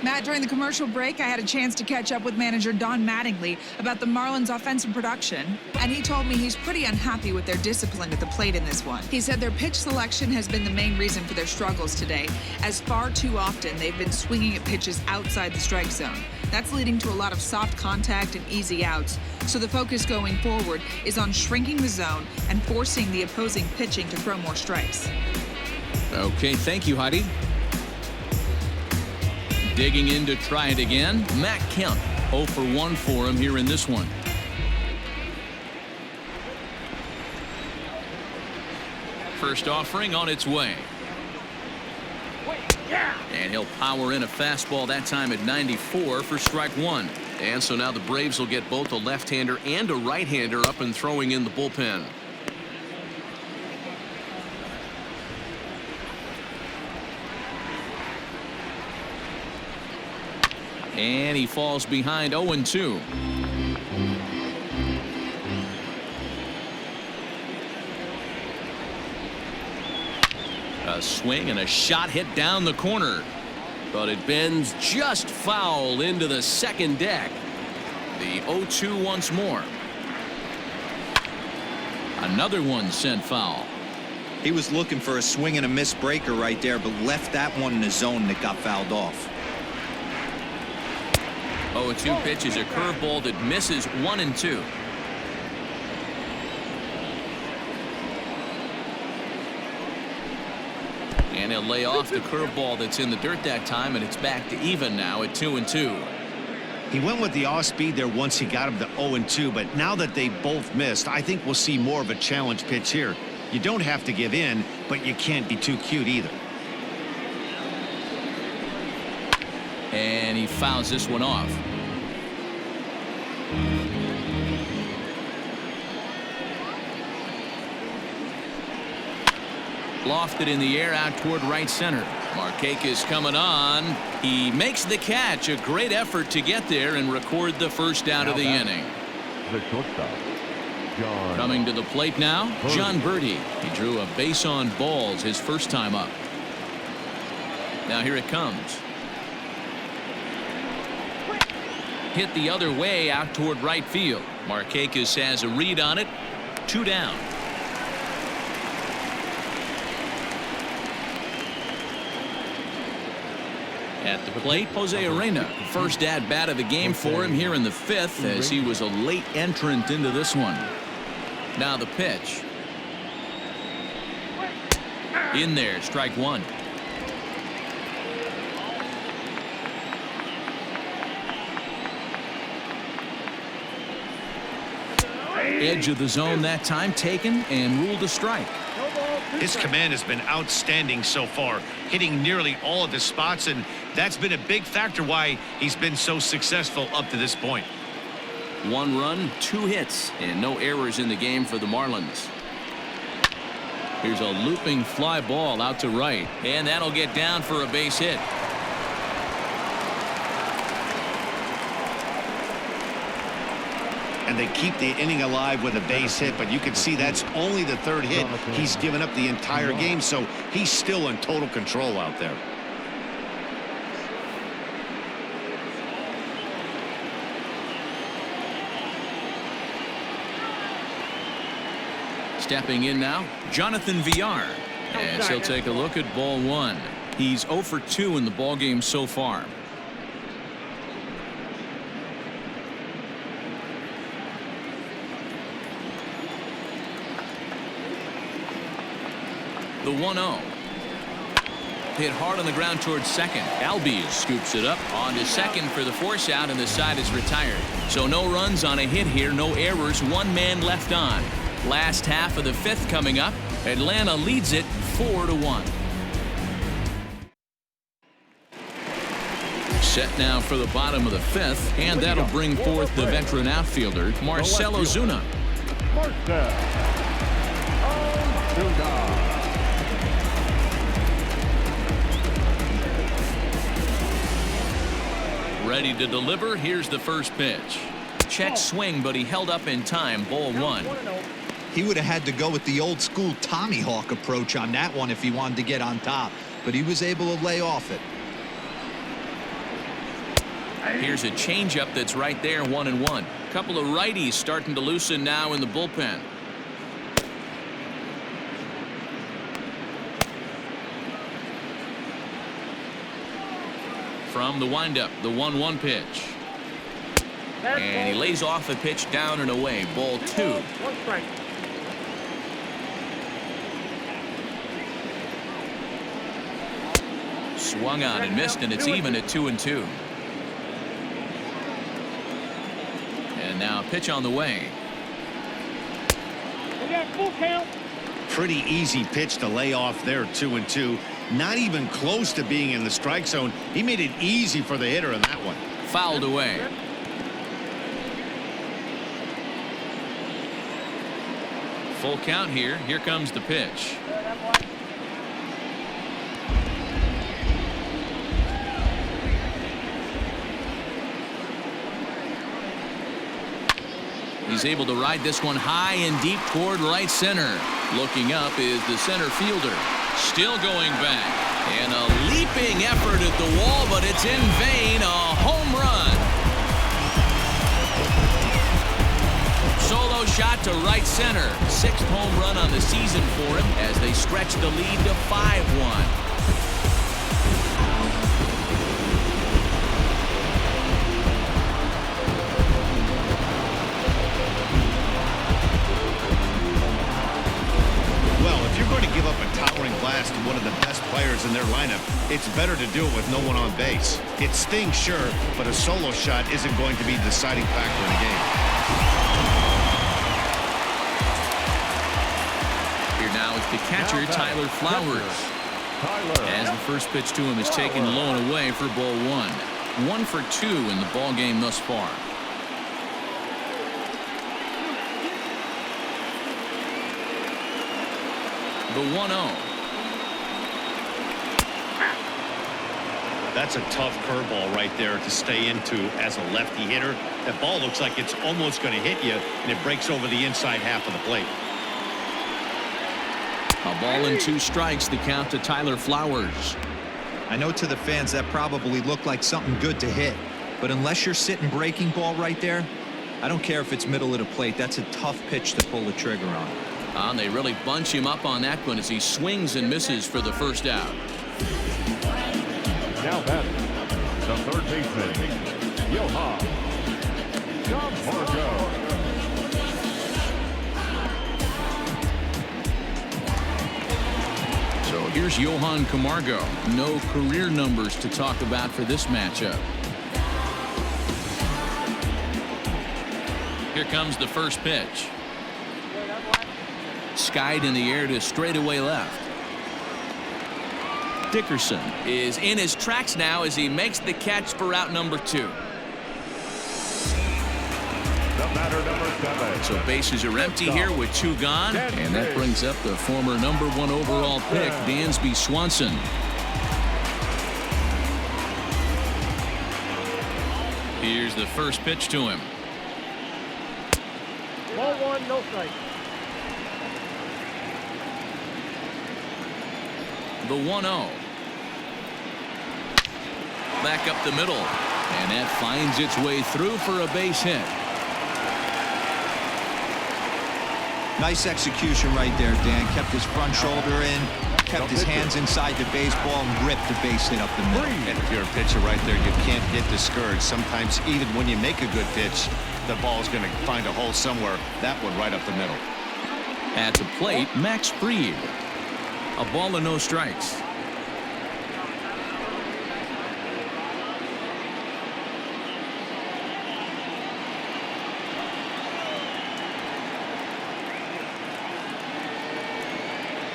Matt, during the commercial break, I had a chance to catch up with manager Don Mattingly about the Marlins' offensive production, and he told me he's pretty unhappy with their discipline at the plate in this one. He said their pitch selection has been the main reason for their struggles today, as far too often they've been swinging at pitches outside the strike zone. That's leading to a lot of soft contact and easy outs, so the focus going forward is on shrinking the zone and forcing the opposing pitching to throw more strikes. Okay, thank you, Heidi. Digging in to try it again, Matt Kemp. 0 for 1 for him here in this one. First offering on its way. And he'll power in a fastball that time at 94 for strike one. And so now the Braves will get both a left-hander and a right-hander up and throwing in the bullpen. And he falls behind 0-2. A swing and a shot hit down the corner, but it bends just foul into the second deck. The 0-2 once more. Another one sent foul. He was looking for a swing and a miss breaker right there, but left that one in the zone that got fouled off. 0-2 pitch is a curveball that misses 1 and 2. And he'll lay off the curveball that's in the dirt that time, and it's back to even now at 2-2. He went with the off speed there once he got him to 0-2, but now that they both missed, I think we'll see more of a challenge pitch here. You don't have to give in, but you can't be too cute either. And he fouls this one off. Lofted in the air out toward right center. Markakis coming on. He makes the catch. A great effort to get there and record the first out of the inning. The shortstop, John. Coming to the plate now, John Birdie. He drew a base on balls his first time up. Now here it comes. Hit the other way out toward right field. Markakis has a read on it. 2 down. At the plate, Jose Arena. First at bat of the game for him here in the 5th, as he was a late entrant into this one. Now the pitch. In there, strike one. Edge of the zone that time taken and ruled a strike. His command has been outstanding so far, hitting nearly all of his spots, and that's been a big factor why he's been so successful up to this point. 1 run, 2 hits, and no errors in the game for the Marlins. Here's a looping fly ball out to right, and that'll get down for a base hit. And they keep the inning alive with a base hit, but you can see that's only the 3rd hit he's given up the entire game, so he's still in total control out there. Stepping in now, Jonathan Villar. And he'll take a look at ball one. He's 0 for 2 in the ball game so far. The 1-0. Hit hard on the ground towards second. Albies scoops it up onto second for the force out, and the side is retired. So no runs on a hit here, no errors, one man left on. Last half of the fifth coming up. Atlanta leads it 4-1. Set now for the bottom of the fifth, and that'll bring forth the veteran outfielder, Marcell Ozuna. Marcell Ozuna. Ready to deliver. Here's the first pitch. Check swing, but he held up in time. Ball one. He would have had to go with the old school Tommy Hawk approach on that one if he wanted to get on top, but he was able to lay off it. Here's a changeup that's right there, 1-1. Couple of righties starting to loosen now in the bullpen. From the windup, the 1-1 pitch. And he lays off a pitch down and away. Ball two. One strike. Swung on and missed, and it's even at 2-2. And now pitch on the way. We got full count. Pretty easy pitch to lay off there, 2-2. Not even close to being in the strike zone. He made it easy for the hitter in that one. Fouled away. Full count here. Here comes the pitch. He's able to ride this one high and deep toward right center. Looking up is the center fielder. Still going back. And a leaping effort at the wall, but it's in vain. A home run. Solo shot to right center. Sixth home run on the season for him as they stretch the lead to 5-1. Give up a towering blast to one of the best players in their lineup, it's better to do it with no one on base. It stings, sure, but a solo shot isn't going to be the deciding factor in the game. Here now is the catcher, Tyler Flowers. As the first pitch to him is taken low and away for ball one. 1 for 2 in the ball game thus far. The 1-0. That's a tough curveball right there to stay into as a lefty hitter. That ball looks like it's almost going to hit you, and it breaks over the inside half of the plate. A ball and 2 strikes, the count to Tyler Flowers. I know to the fans that probably looked like something good to hit, but unless you're sitting breaking ball right there, I don't care if it's middle of the plate. That's a tough pitch to pull the trigger on. And they really bunch him up on that one as he swings and misses for the first out. Now batting, the third baseman, Johan Camargo. So here's Johan Camargo. No career numbers to talk about for this matchup. Here comes the first pitch. Skied in the air to straightaway left. Dickerson is in his tracks now as he makes the catch for out number 2. The batter, number 7. So bases are empty here with 2 gone, and that brings up the former number 1 overall pick, Dansby Swanson. Here's the first pitch to him. Ball 1, no strike. The 1-0. Back up the middle, and that finds its way through for a base hit. Nice execution right there, Dan. Kept his front shoulder in, kept his hands inside the baseball, and ripped the base hit up the middle. And if you're a pitcher right there, you can't get discouraged. Sometimes even when you make a good pitch, the ball's going to find a hole somewhere. That one right up the middle. At the plate, Max Fried. A ball and no strikes.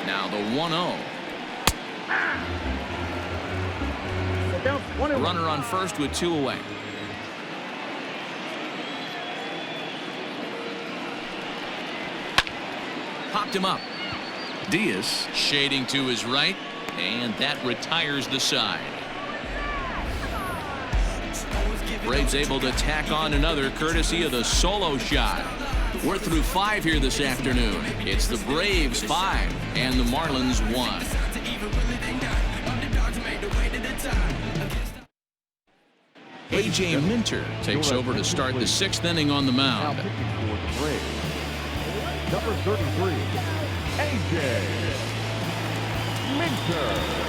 Now the 1-0. A runner on first with 2 away. Popped him up. Diaz shading to his right, and that retires the side. Braves able to tack on another courtesy of the solo shot. We're through 5 here this afternoon. It's the Braves 5 and the Marlins 1. A.J. Minter takes over to start the 6th inning on the mound. Now pitching for the Braves, number 33, A.J. Minter.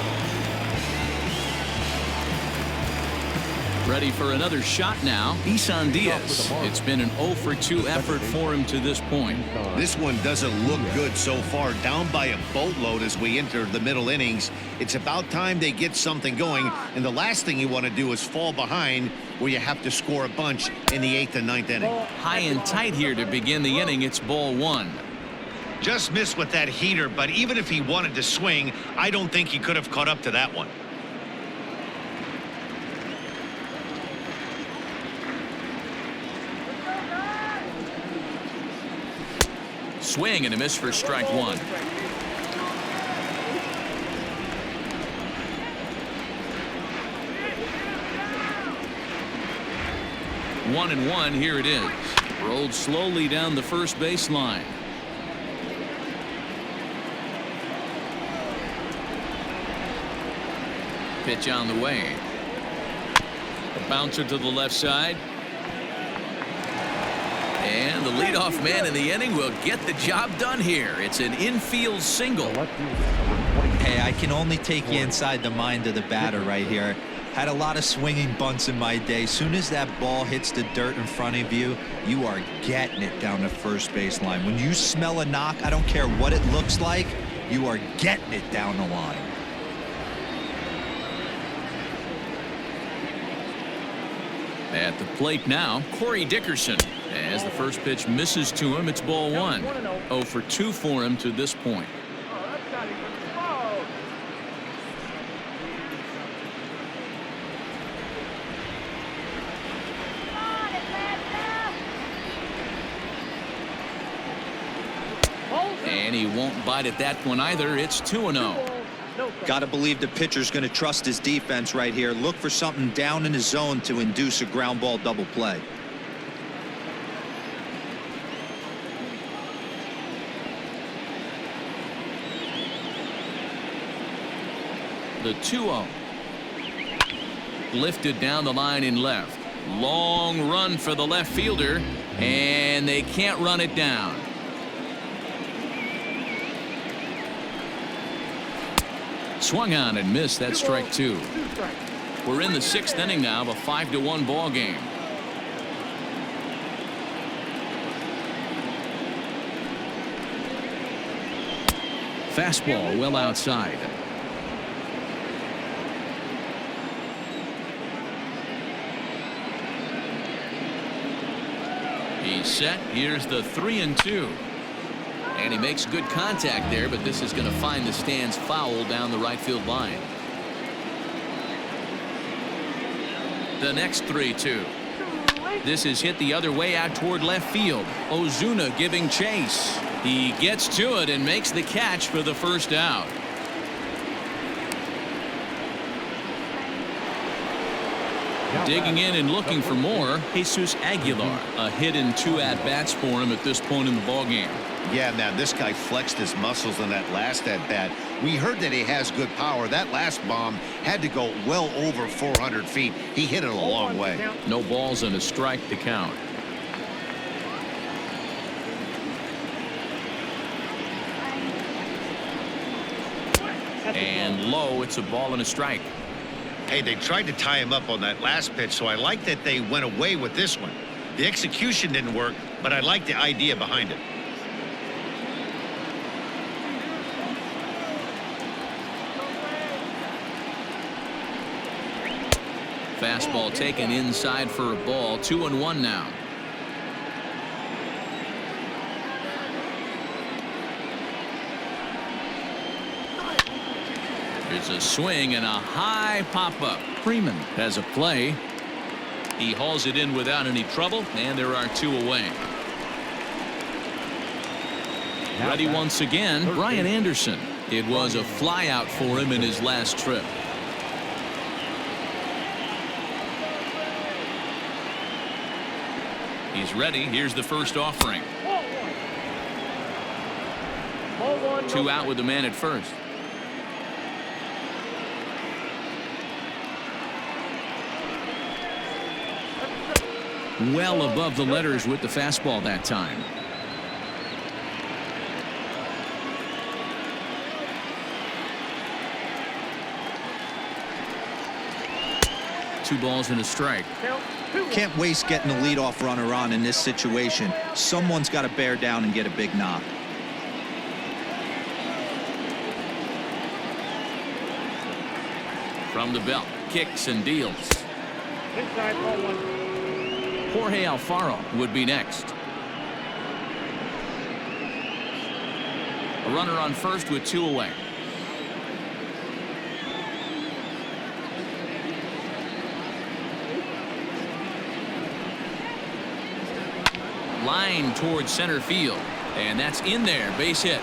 Ready for another shot now. Isan Diaz. It's been an 0-for-2 effort for him to this point. This one doesn't look good so far. Down by a boatload as we enter the middle innings. It's about time they get something going. And the last thing you want to do is fall behind where you have to score a bunch in the 8th and 9th inning. High and tight here to begin the inning. It's ball 1. Just missed with that heater, but even if he wanted to swing, I don't think he could have caught up to that one. Swing and a miss for strike 1. One and one, here it is. Rolled slowly down the first baseline. Pitch on the way. A bouncer to the left side. And the leadoff man in the inning will get the job done here. It's an infield single. Hey, I can only take you inside the mind of the batter right here. Had a lot of swinging bunts in my day. Soon as that ball hits the dirt in front of you, you are getting it down the first baseline. When you smell a knock, I don't care what it looks like, you are getting it down the line. At the plate now, Corey Dickerson. As the first pitch misses to him, it's ball 1. 0-for-2 for him to this point. And he won't bite at that one either. It's 2-0. Got to believe the pitcher's going to trust his defense right here. Look for something down in his zone to induce a ground ball double play. The 2-0. Lifted down the line in left. Long run for the left fielder, and they can't run it down. Swung on and missed. That strike 2. We're in the 6th inning now of a 5-1 ball game. Fastball well outside. He's set. Here's the 3-2. And he makes good contact there, but this is going to find the stands foul down the right field line. The next 3-2. This is hit the other way out toward left field. Ozuna giving chase. He gets to it and makes the catch for the first out. Digging in and looking for more, Jesus Aguilar. A hit in 2 at-bats for him at this point in the ballgame. Yeah, now this guy flexed his muscles in that last at-bat. We heard that he has good power. That last bomb had to go well over 400 feet. He hit it a long way. No balls and a strike to count. And low, it's a ball and a strike. Hey, they tried to tie him up on that last pitch, so I like that they went away with this one. The execution didn't work, but I like the idea behind it. Fastball taken inside for a ball. 2-1 now. There's a swing and a high pop-up. Freeman has a play. He hauls it in without any trouble, and there are 2 away. Ready once again, Brian Anderson. It was a flyout for him in his last trip. He's ready. Here's the first offering. 2 out with the man at first. Well above the letters with the fastball that time. Two balls and a strike. Can't waste getting the leadoff runner on in this situation. Someone's got to bear down and get a big knock. From the belt, kicks and deals. Inside, ball 1. Jorge Alfaro would be next. A runner on first with 2 away. Line towards center field, and that's in there. Base hit.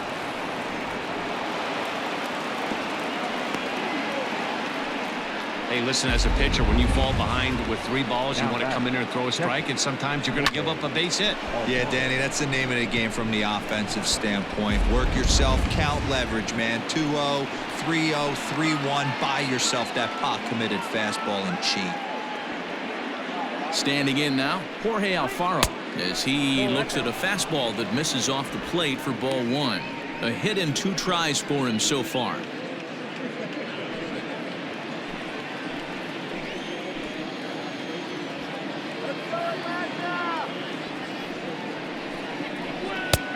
Hey, listen, as a pitcher, when you fall behind with 3 balls, you want to come in there and throw a strike, and sometimes you're going to give up a base hit. Yeah, Danny, that's the name of the game from the offensive standpoint. Work yourself, count leverage, man. 2-0, 3-0, 3-1. Buy yourself that pot-committed fastball and cheat. Standing in now, Jorge Alfaro, as he looks at a fastball that misses off the plate for ball 1. A hit in 2 tries for him so far.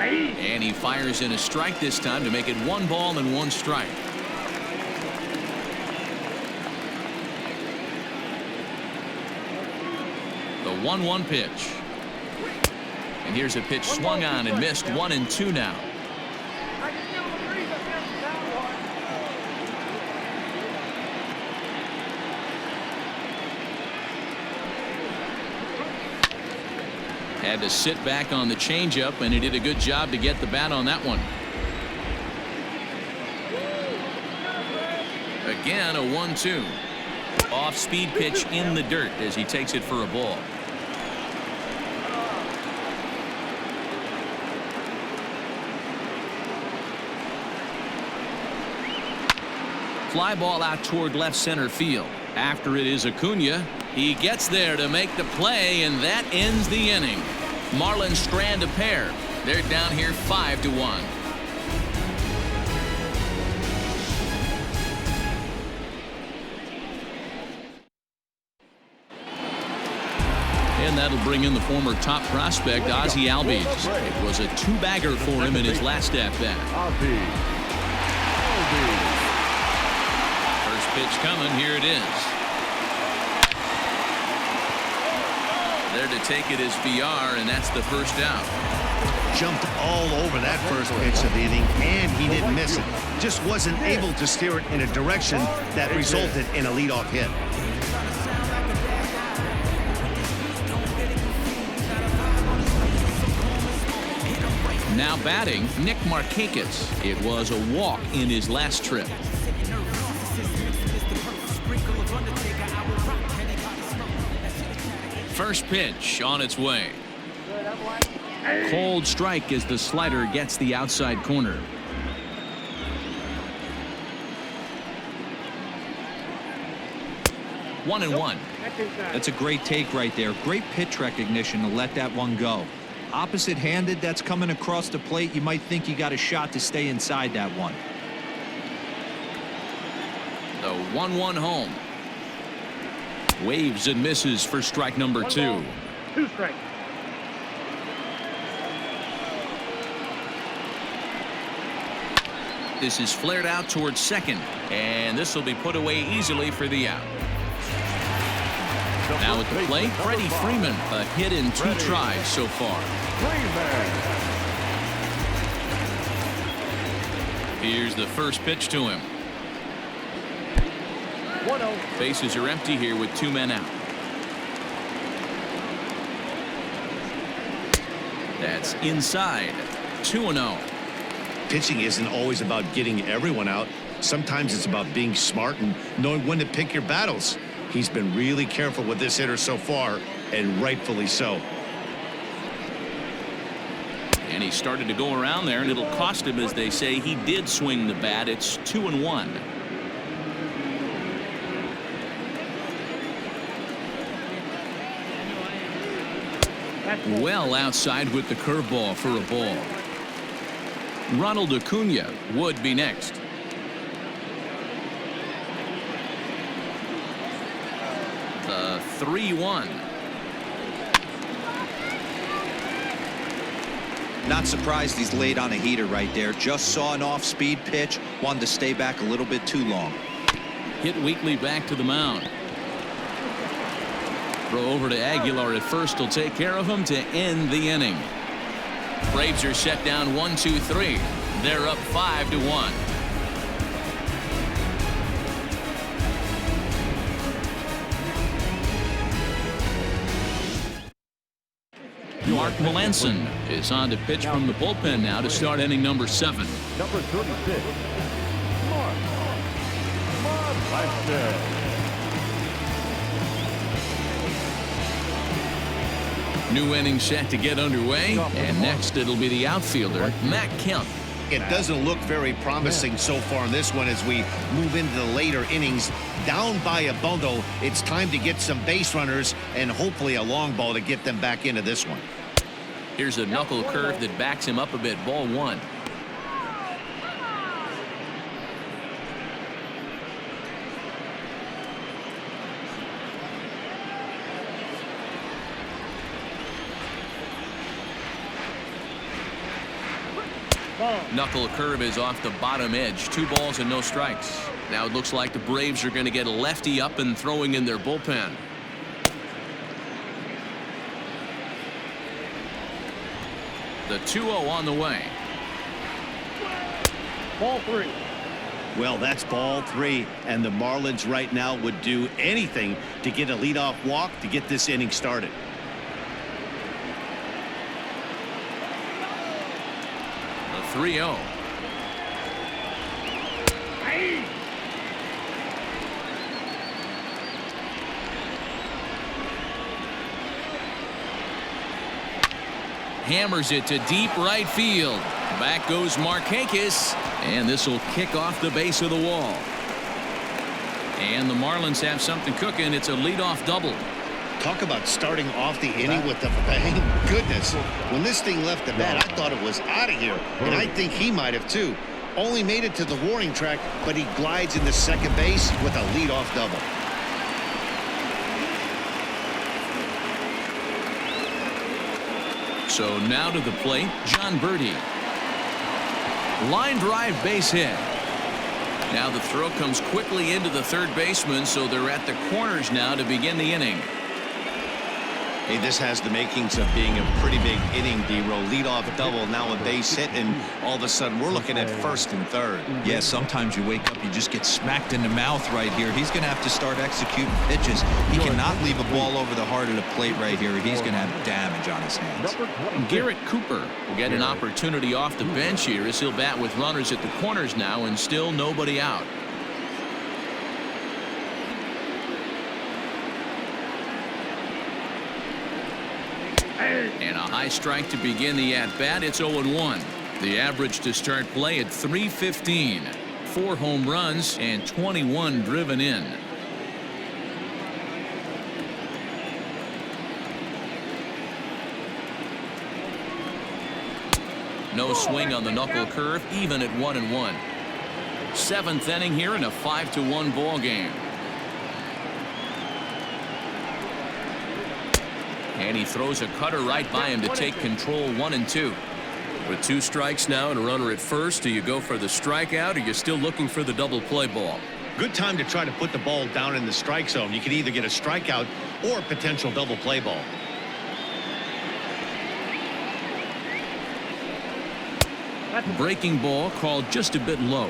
And he fires in a strike this time to make it 1 ball and 1 strike. The 1-1 pitch. And here's a pitch swung on and missed. 1-2 now. Had to sit back on the changeup, and he did a good job to get the bat on that one. Again, a 1-2. Off-speed pitch in the dirt as he takes it for a ball. Fly ball out toward left center field. After it is Acuna. He gets there to make the play, and that ends the inning. Marlins strand a pair. They're down here 5-1. And that'll bring in the former top prospect, Ozzie Albies. It was a 2-bagger for him in his last at-bat. First pitch coming. Here it is. There to take it is VR, and that's the first out. Jumped all over that first pitch of the inning, and he didn't miss it. Just wasn't able to steer it in a direction that resulted in a leadoff hit. Now batting, Nick Markakis. It was a walk in his last trip. First pitch on its way. Cold strike as the slider gets the outside corner. One and one. That's a great take right there. Great pitch recognition to let that one go. Opposite-handed, that's coming across the plate. You might think you got a shot to stay inside that one. 1-1 home. Waves and misses for strike number 2. 2 strikes. This is flared out towards second, and this will be put away easily for the out. Now at the plate, Freddie Freeman, a hit in 2 tries so far. Here's the first pitch to him. 1-0. Bases are empty here with 2 men out. That's inside. 2-0. Pitching isn't always about getting everyone out. Sometimes it's about being smart and knowing when to pick your battles. He's been really careful with this hitter so far, and rightfully so. And he started to go around there, and it'll cost him, as they say. He did swing the bat. It's 2-1. Well outside with the curveball for a ball. Ronald Acuna would be next. The 3-1. Not surprised he's laid on a heater right there. Just saw an off-speed pitch. Wanted to stay back a little bit too long. Hit weakly back to the mound. Throw over to Aguilar at first. Will take care of him to end the inning. Braves are set down 1-2-3. They're up 5-1. Mark Melanson is on to pitch from the bullpen now to start inning number 7. Number 36, Marlins. New inning set to get underway, and next it'll be the outfielder, Matt Kemp. It doesn't look very promising so far in this one as we move into the later innings. Down by a bundle, it's time to get some base runners and hopefully a long ball to get them back into this one. Here's a knuckle curve that backs him up a bit. Ball 1. Knuckle curve is off the bottom edge. 2 balls and no strikes. Now it looks like the Braves are going to get a lefty up and throwing in their bullpen. The 2-0 on the way. Ball 3. Well, that's ball 3, and the Marlins right now would do anything to get a leadoff walk to get this inning started. The 3-0. Hammers it to deep right field. Back goes Markakis, and this will kick off the base of the wall. And the Marlins have something cooking. It's a leadoff double. Talk about starting off the inning with the bang. Goodness, when this thing left the bat, I thought it was out of here, and I think he might have too. Only made it to the warning track, but he glides into second base with a leadoff double. So now to the plate, John Birdie. Line drive base hit. Now the throw comes quickly into the third baseman, so they're at the corners now to begin the inning. Hey, this has the makings of being a pretty big inning, D-Row. Leadoff double, now a base hit, and all of a sudden we're looking at first and third. Yeah, sometimes you wake up, you just get smacked in the mouth right here. He's going to have to start executing pitches. He cannot leave a ball over the heart of the plate right here. He's going to have damage on his hands. Garrett Cooper will get an opportunity off the bench here as he'll bat with runners at the corners now, and still nobody out. And a high strike to begin the at-bat. It's 0-1. The average to start play at .315. 4 home runs and 21 driven in. No swing on the knuckle curve, even at 1-1. Seventh inning here in a 5-1 ball game. And he throws a cutter right by him to take control. 1-2. With 2 strikes now and a runner at first, do you go for the strikeout or you're still looking for the double play ball? Good time to try to put the ball down in the strike zone. You can either get a strikeout or a potential double play ball. Breaking ball called just a bit low.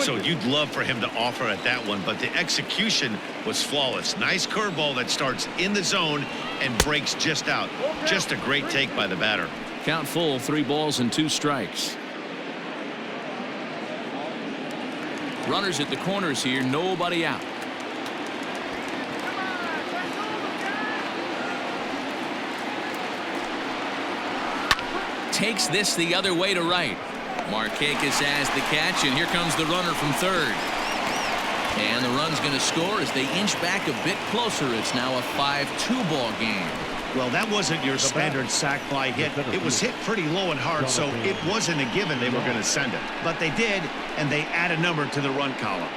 So you'd love for him to offer at that one, but the execution was flawless. Nice curveball that starts in the zone and breaks just out. Just a great take by the batter. Count full, 3 balls and 2 strikes. Runners at the corners here, nobody out. Takes this the other way to right. Markakis has the catch, and here comes the runner from third. And the run's going to score as they inch back a bit closer. It's now a 5-2 ball game. Well, that wasn't your standard sac fly hit. It was hit pretty low and hard, so it wasn't a given they were going to send it. But they did, and they add a number to the run column.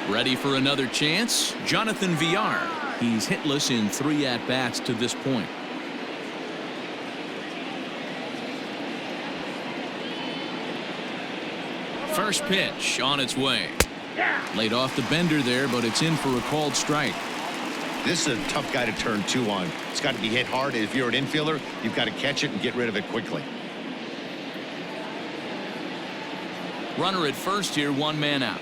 Ready for another chance? Jonathan Villar. He's hitless in 3 at-bats to this point. First pitch on its way. Laid off the bender there, but it's in for a called strike. This is a tough guy to turn 2 on. It's got to be hit hard. If you're an infielder, you've got to catch it and get rid of it quickly. Runner at first here, 1 man out.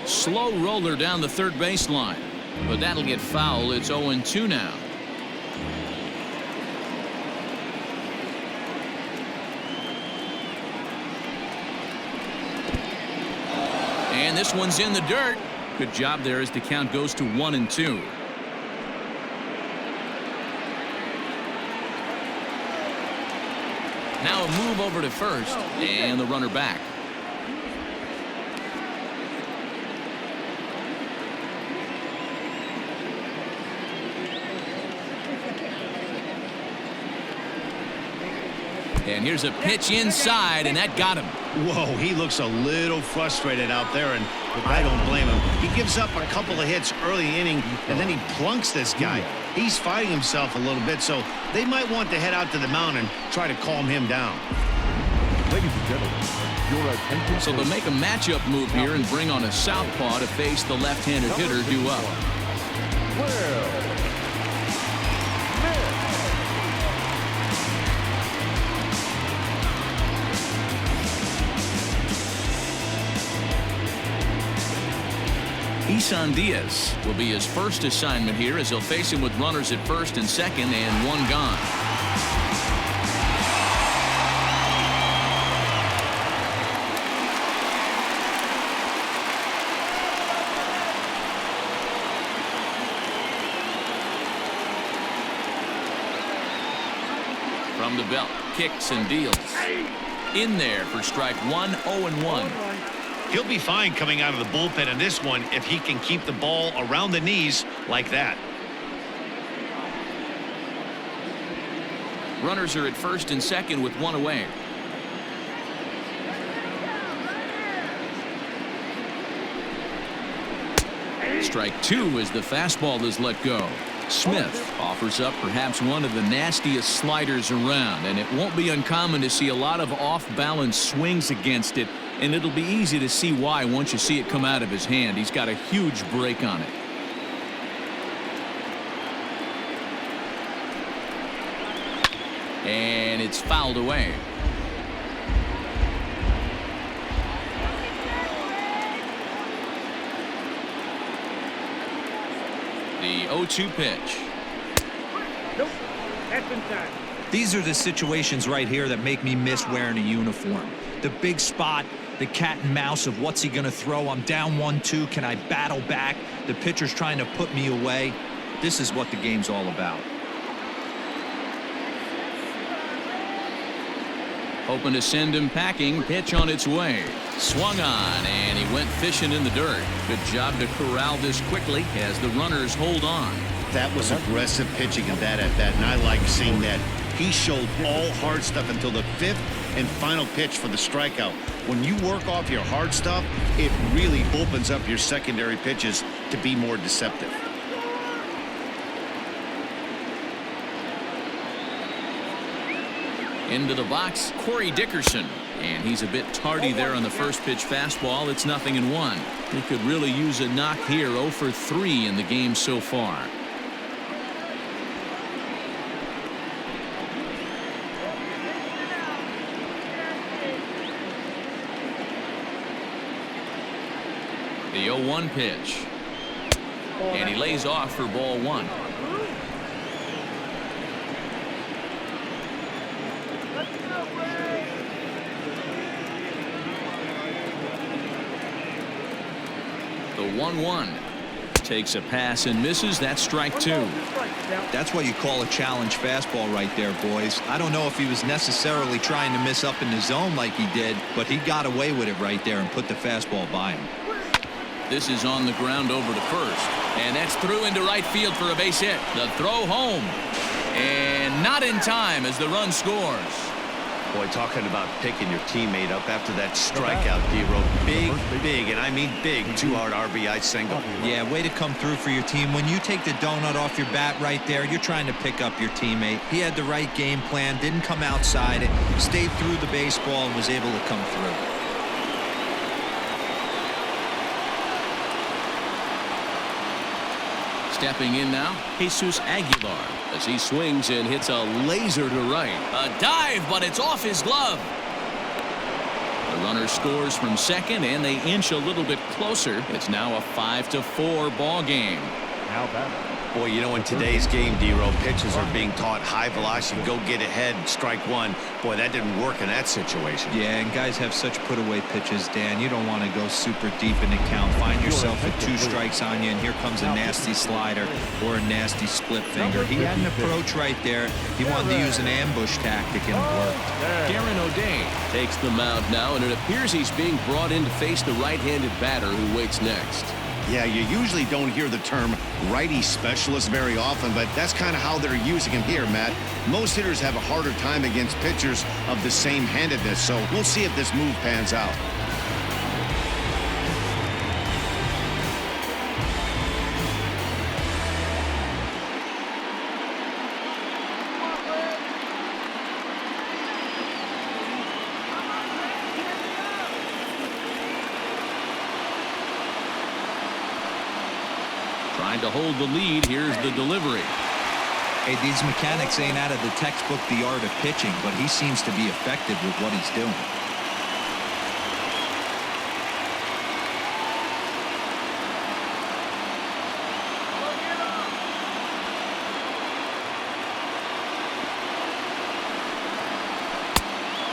Slow roller down the third baseline, but that'll get foul. It's 0-2 now. And this one's in the dirt. Good job there as the count goes to 1-2. Now a move over to first, and the runner back. And here's a pitch inside, and that got him. Whoa, he looks a little frustrated out there, and I don't blame him. He gives up a couple of hits early inning, and then he plunks this guy. He's fighting himself a little bit, so they might want to head out to the mound and try to calm him down. Ladies and gentlemen, your attention. So they'll make a matchup move here and bring on a southpaw to face the left-handed hitter due up. Well. Isan Diaz will be his first assignment here as he'll face him with runners at first and second and 1 gone. From the belt, kicks and deals. In there for strike 1, 0-1. He'll be fine coming out of the bullpen in this one if he can keep the ball around the knees like that. Runners are at first and second with 1 away. Strike 2 as the fastball is let go. Smith offers up perhaps one of the nastiest sliders around, and it won't be uncommon to see a lot of off-balance swings against it, and it'll be easy to see why once you see it come out of his hand. He's got a huge break on it. And it's fouled away. The 0-2 pitch. Nope. That's inside. These are the situations right here that make me miss wearing a uniform. The big spot, the cat and mouse of what's he going to throw. I'm down 1-2. Can I battle back? The pitcher's trying to put me away. This is what the game's all about. Hoping to send him packing. Pitch on its way. Swung on, and he went fishing in the dirt. Good job to corral this quickly as the runners hold on. That was aggressive pitching in that at-bat, and I like seeing that. He showed all hard stuff until the 5th and final pitch for the strikeout. When you work off your hard stuff, it really opens up your secondary pitches to be more deceptive. Into the box, Corey Dickerson. And he's a bit tardy there on the first pitch fastball. It's 0-1. He could really use a knock here. 0 for 3 in the game so far. The 0-1 pitch. And he lays off for ball 1. The 1-1 takes a pass and misses. That's strike 2. That's what you call a challenge fastball right there, boys. I don't know if he was necessarily trying to miss up in the zone like he did, but he got away with it right there and put the fastball by him. This is on the ground over to first, and that's through into right field for a base hit. The throw home, and not in time as the run scores. Boy, talking about picking your teammate up after that strikeout, D-Row. Big, and I mean big, 2-hard RBI single. Yeah, way to come through for your team. When you take the donut off your bat right there, you're trying to pick up your teammate. He had the right game plan, didn't come outside it, stayed through the baseball, and was able to come through. Stepping in now, Jesus Aguilar, as he swings and hits a laser to right. A dive, but it's off his glove. The runner scores from second, and they inch a little bit closer. It's now a 5-4 ball game. Now batting. Boy, you know, in today's game, D-Row, pitchers are being taught high velocity, go get ahead, strike 1. Boy, that didn't work in that situation. Yeah, and guys have such put-away pitches, Dan. You don't want to go super deep in the count. Find yourself with 2 strikes on you, and here comes a nasty slider or a nasty split finger. He had an approach right there. He wanted to use an ambush tactic, and it worked. Garen O'Day takes the mound now, and it appears he's being brought in to face the right-handed batter who waits next. Yeah, you usually don't hear the term righty specialist very often, but that's kind of how they're using him here, Matt. Most hitters have a harder time against pitchers of the same handedness, so we'll see if this move pans out. Trying to hold the lead. Here's the delivery. Hey, these mechanics ain't out of the textbook, The Art of Pitching, but he seems to be effective with what he's doing.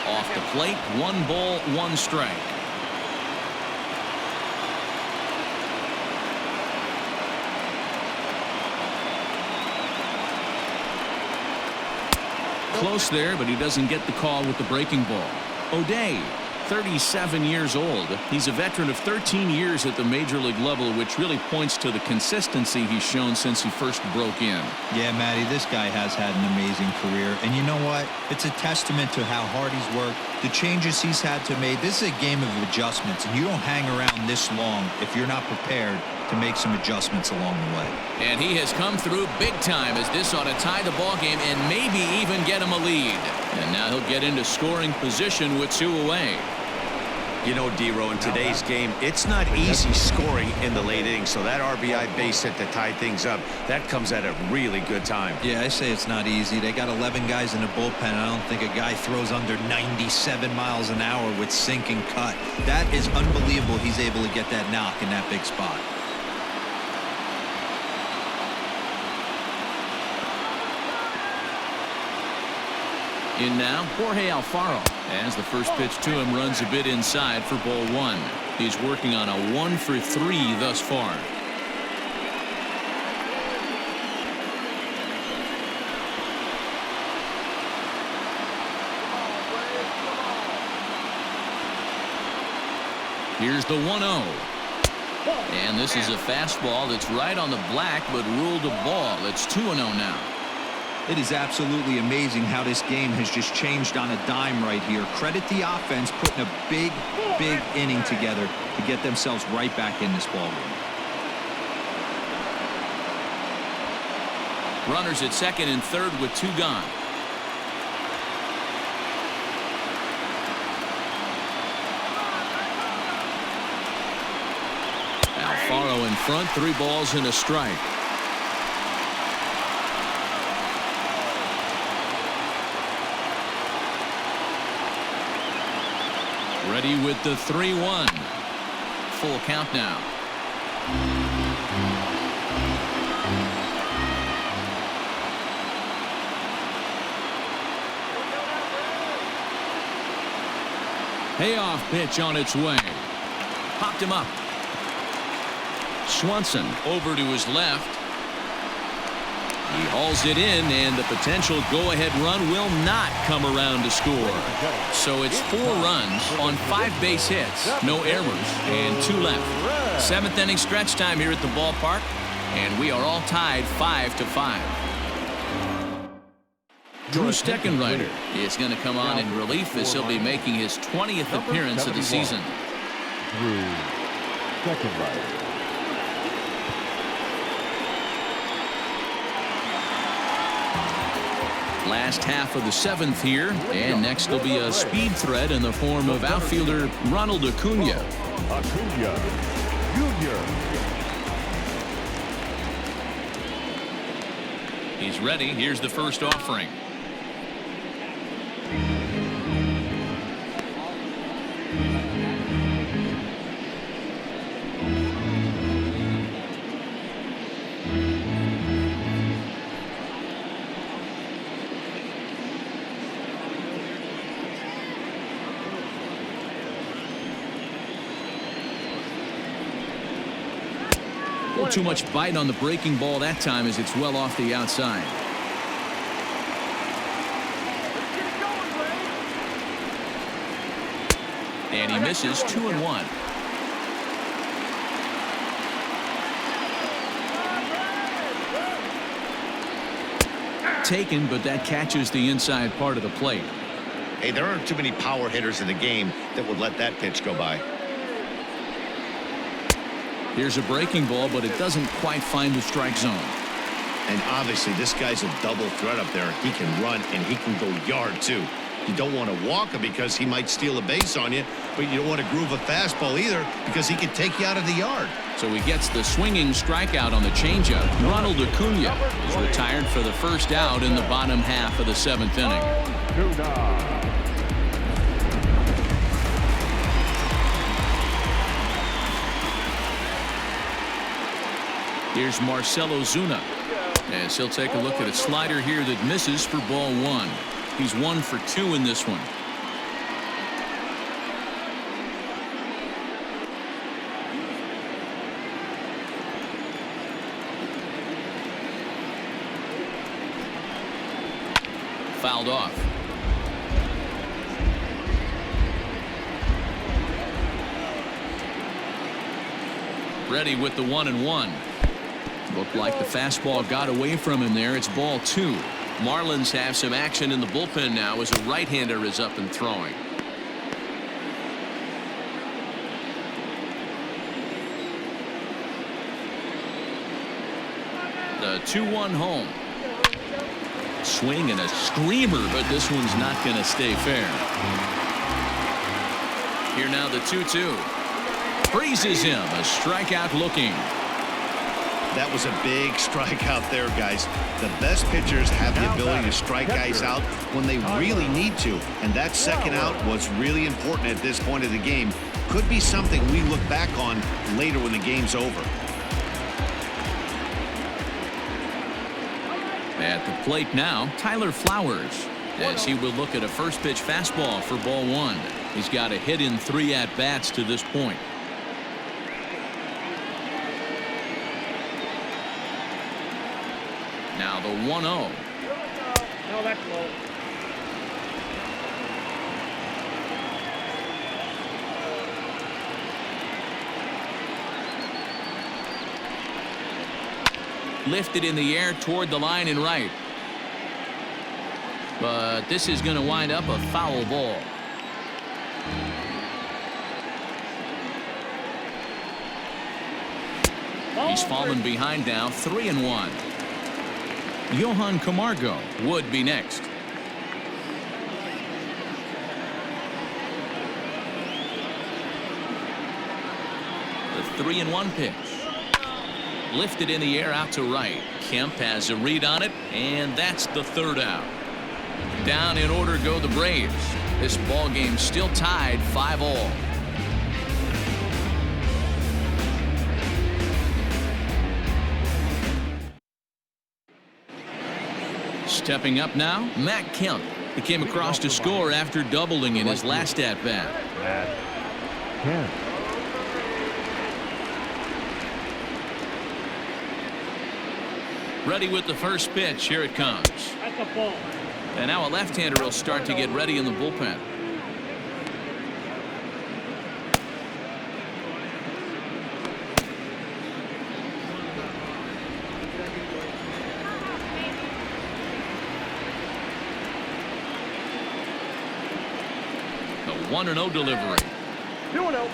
Off the plate, 1 ball, 1 strike. Close there, but he doesn't get the call with the breaking ball. O'Day, 37 years old. He's a veteran of 13 years at the major league level, which really points to the consistency he's shown since he first broke in. Yeah, Matty, this guy has had an amazing career. And you know what? It's a testament to how hard he's worked, the changes he's had to make. This is a game of adjustments, and you don't hang around this long if you're not prepared to make some adjustments along the way. And he has come through big time, as this ought to tie the ball game and maybe even get him a lead. And now he'll get into scoring position with 2 away. You know, D-Row, in today's game, it's not easy scoring in the late innings, so that RBI base hit to tie things up, that comes at a really good time. Yeah, I say it's not easy. They got 11 guys in the bullpen. I don't think a guy throws under 97 miles an hour with sinking cut. That is unbelievable he's able to get that knock in that big spot. In now, Jorge Alfaro, as the first pitch to him runs a bit inside for ball 1. He's working on a 1 for 3 thus far. Here's the 1-0. And this is a fastball that's right on the black, but ruled a ball. It's 2-0 now. It is absolutely amazing how this game has just changed on a dime right here. Credit the offense putting a big inning together to get themselves right back in this ballgame. Runners at second and third with 2 gone. Alfaro in front, 3 balls and a strike. Ready with the 3-1. Full count now. Payoff pitch on its way. Popped him up. Swanson over to his left. He hauls it in, and the potential go-ahead run will not come around to score. So it's 4 runs on 5 base hits, no errors, and 2 left. 7th inning stretch time here at the ballpark, and we are all tied 5-5. Drew Steckenrider is going to come on in relief as he'll be making his 20th appearance of the season. Drew Steckenrider. Last half of the 7th here, and next will be a speed threat in the form of outfielder Ronald Acuna. Acuna Jr. He's ready. Here's the first offering. Too much bite on the breaking ball that time as it's well off the outside. And he misses 2-1. Taken, but that catches the inside part of the plate. Hey, there aren't too many power hitters in the game that would let that pitch go by. Here's a breaking ball, but it doesn't quite find the strike zone. And obviously, this guy's a double threat up there. He can run, and he can go yard, too. You don't want to walk him because he might steal a base on you, but you don't want to groove a fastball either because he can take you out of the yard. So he gets the swinging strikeout on the changeup. Ronald Acuna is retired for the first out in the bottom half of the 7th inning. Here's Marcell Ozuna as he'll take a look at a slider here that misses for ball 1. He's 1 for 2 in this one. Fouled off. Ready with the 1-1. Looked like the fastball got away from him there. It's ball 2. Marlins have some action in the bullpen now as a right-hander is up and throwing. The 2-1 home. Swing and a screamer, but this one's not going to stay fair. Here now the 2-2. Freezes him. A strikeout looking. That was a big strikeout there, guys. The best pitchers have the ability to strike guys out when they really need to, and that second out was really important at this point of the game. Could be something we look back on later when the game's over. At the plate now, Tyler Flowers, as he will look at a first pitch fastball for ball 1. He's got a hit in 3 at-bats to this point. Now the 1-0. No, that's low. Lifted in the air toward the line and right. But this is going to wind up a foul ball. He's fallen behind now, 3-1. Johan Camargo would be next. The 3-1 pitch. Lifted in the air out to right. Kemp has a read on it, and that's the third out. Down in order go the Braves. This ball game still tied 5-all. Stepping up now, Matt Kemp. He came across to score after doubling in his last at-bat. Kemp. Ready with the first pitch. Here it comes. That's a ball. And now a left-hander will start to get ready in the bullpen. The 1-0 delivery. 2-0.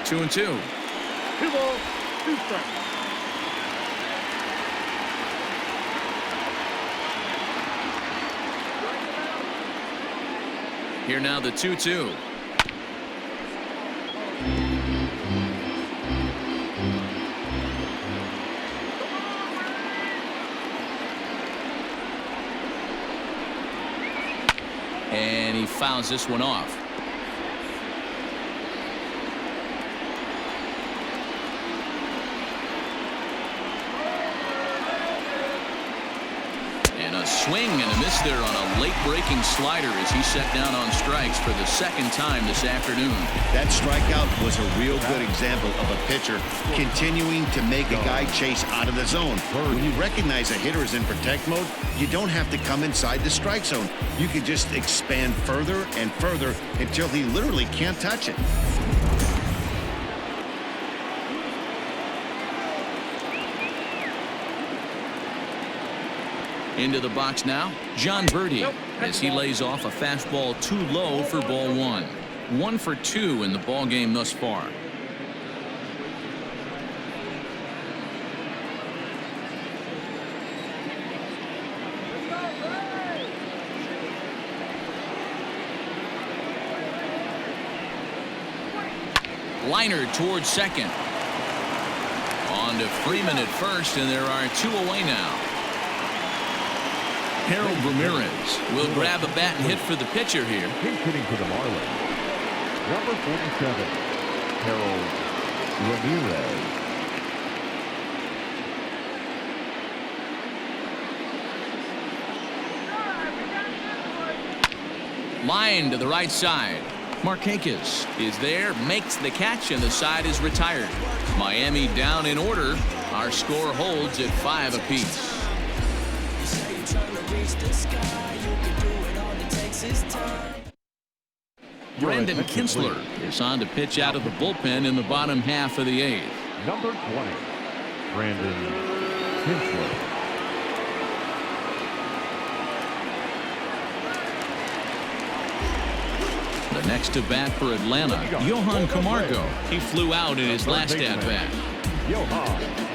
Two and two. 2 balls, 2 strikes. Here now the 2-2. And he fouls this one off. Swing and a miss there on a late breaking slider as he set down on strikes for the second time this afternoon. That strikeout was a real good example of a pitcher continuing to make a guy chase out of the zone. When you recognize a hitter is in protect mode, you don't have to come inside the strike zone. You can just expand further and further until he literally can't touch it. Into the box now, John Birdie, as he lays off a fastball too low for ball one. 1 for 2 in the ball game thus far. Liner towards second. On to Freeman at first, and there are 2 away now. Harold Ramirez will grab a bat and hit for the pitcher here. He's hitting for the Marlins. Number 47, Harold Ramirez. Line to the right side. Markakis is there, makes the catch, and the side is retired. Miami down in order. Our score holds at 5 apiece. Brandon Kinsler is on to pitch out of the bullpen in the bottom half of the 8th. Number 20, Brandon Kinsler. The next to bat for Atlanta, Johan Camargo. He flew out in his last at bat. Johan.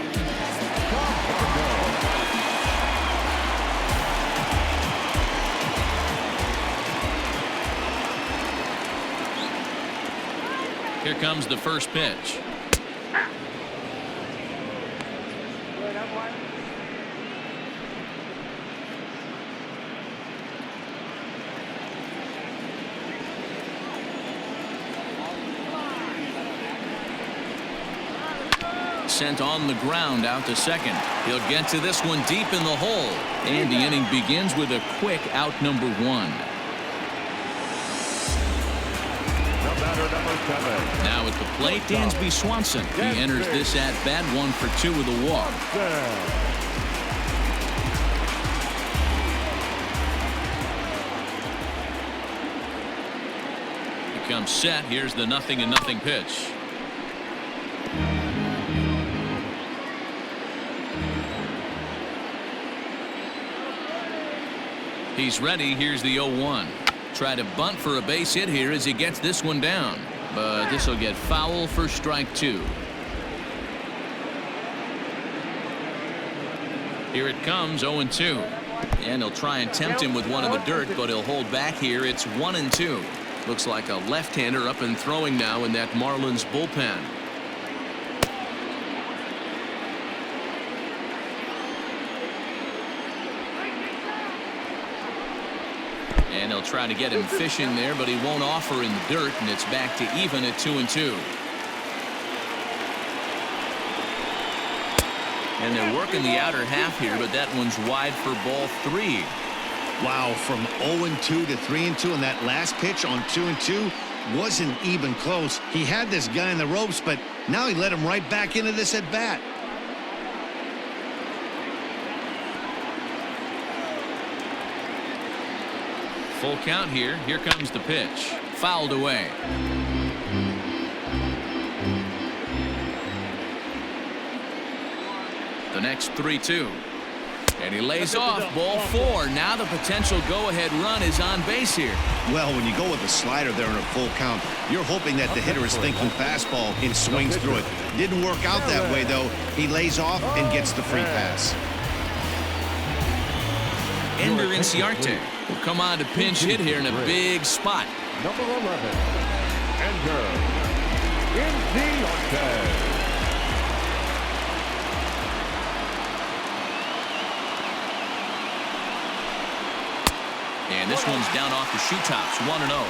Here comes the first pitch. sent on the ground out to second. He'll get to this one deep in the hole. And the inning begins with a quick out number 1. Now at the plate, Dansby Swanson. He enters this at bat 1 for 2 with a walk. He comes set. Here's the 0-0 pitch. He's ready. Here's the 0-1. Try to bunt for a base hit here as he gets this one down. But this will get foul for strike 2. Here it comes, 0-2. And he'll try and tempt him with one in the dirt, but he'll hold back here. It's 1-2. Looks like a left-hander up and throwing now in that Marlins bullpen. And he'll try to get him fishing there, but he won't offer in the dirt, and it's back to even at 2-2. And they're working the outer half here, but that one's wide for ball 3. Wow, from 0-2 to 3-2, and that last pitch on 2-2 wasn't even close. He had this guy in the ropes, but now he let him right back into this at bat. Full count here. Here comes the pitch. Fouled away. The next 3-2. And he lays off ball 4. Now the potential go-ahead run is on base here. Well, when you go with a slider there in a full count, you're hoping that the hitter is thinking fastball and swings through it. Didn't work out that way, though. He lays off and gets the free pass. Ender Inciarte will come on to pinch hit here in a big spot. Number 11, Ender Inciarte. And this one's down off the shoe tops, 1-0.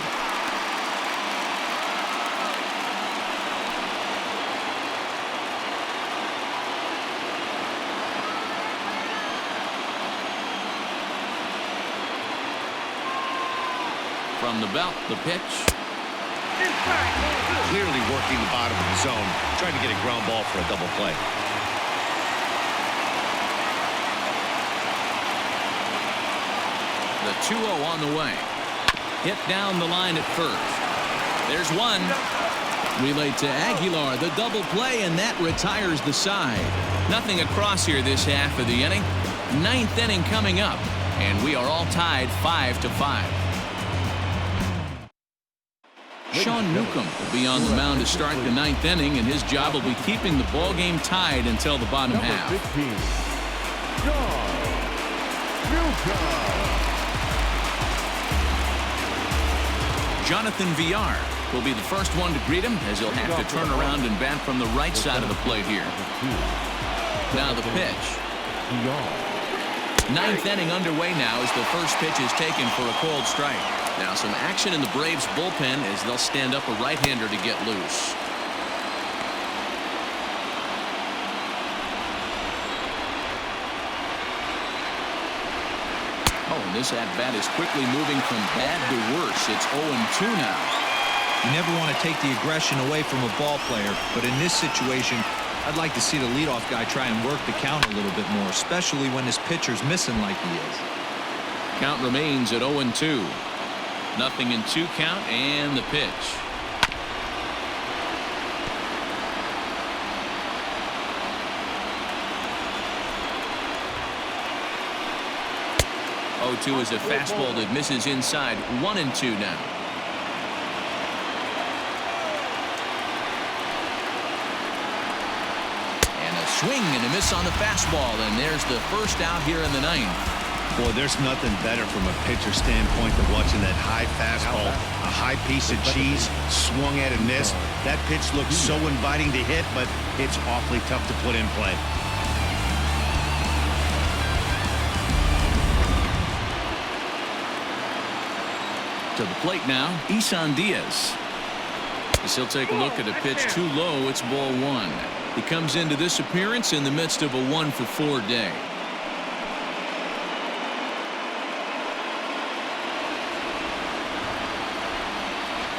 From the belt, the pitch. Clearly working the bottom of the zone, trying to get a ground ball for a double play. The 2-0 on the way. Hit down the line at first. There's one. Relayed to Aguilar, the double play, and that retires the side. Nothing across here this half of the inning. 9th inning coming up, and we are all tied 5-5. Sean Newcomb will be on the mound to start the 9th inning, and his job will be keeping the ball game tied until the bottom half. 15, Sean Newcomb. Jonathan Villar will be the first one to greet him, as he'll have to turn around and bat from the right side of the plate here. Now the pitch. 9th inning underway now as the first pitch is taken for a cold strike. Now some action in the Braves bullpen as they'll stand up a right-hander to get loose. Oh, and this at-bat is quickly moving from bad to worse. It's 0-2 now. You never want to take the aggression away from a ball player, but in this situation, I'd like to see the leadoff guy try and work the count a little bit more, especially when his pitcher's missing like he is. Count remains at 0-2. 0-2 count, and the pitch. Oh, 0-2 is a fastball that misses inside. 1-2 now. And a swing and a miss on the fastball, and there's the first out here in the 9th. Boy, there's nothing better from a pitcher standpoint than watching that high fastball, a high piece of cheese, swung at and missed. That pitch looks so inviting to hit, but it's awfully tough to put in play. To the plate now, Isan Diaz. As he'll take a look at a pitch too low, it's ball 1. He comes into this appearance in the midst of a 1-for-4 day.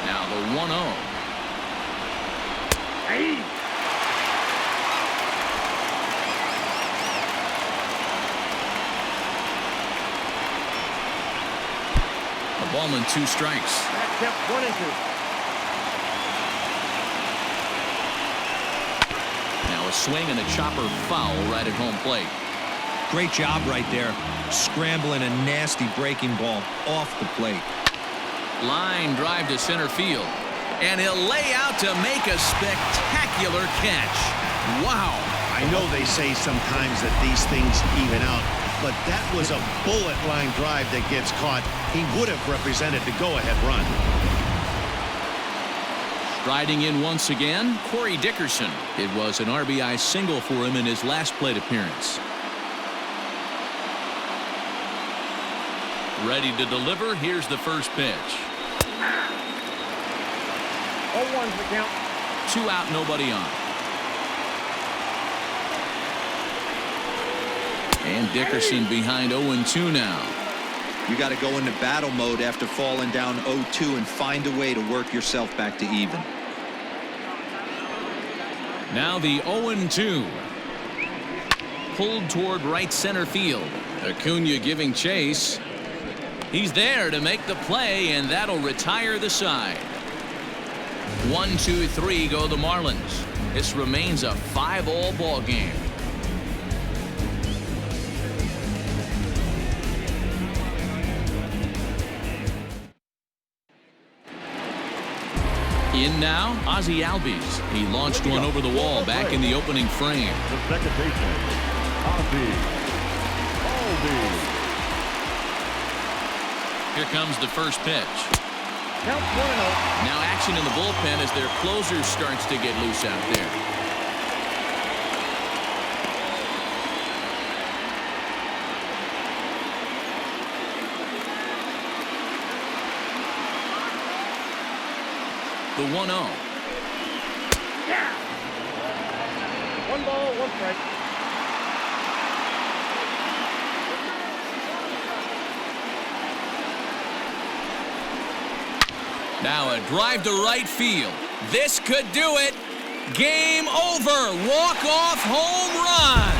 Now the 1-0. Hey. A ball and 2 strikes. That kept 1-2. Now a swing and a chopper foul right at home plate. Great job right there, scrambling a nasty breaking ball off the plate. Line drive to center field. And he'll lay out to make a spectacular catch. Wow. I know they say sometimes that these things even out, but that was a bullet line drive that gets caught. He would have represented the go-ahead run. Striding in once again, Corey Dickerson. It was an RBI single for him in his last plate appearance. Ready to deliver. Here's the first pitch. 0-1's the count. 2 out, nobody on. And Dickerson behind 0-2 now. You got to go into battle mode after falling down 0-2 and find a way to work yourself back to even. Now the 0-2. Pulled toward right center field. Acuna giving chase. He's there to make the play, and that'll retire the side. 1, 2, 3 go the Marlins. This remains a 5-all ball game. In now, Ozzie Albies. He launched one over the wall back in the opening frame. The second baseman, Ozzie Albies. Here comes the first pitch. Count 1-0. Now action in the bullpen as their closer starts to get loose out there. The 1-0. Yeah. 1 ball, 1 strike. Now a drive to right field. This could do it. Game over. Walk-off home run.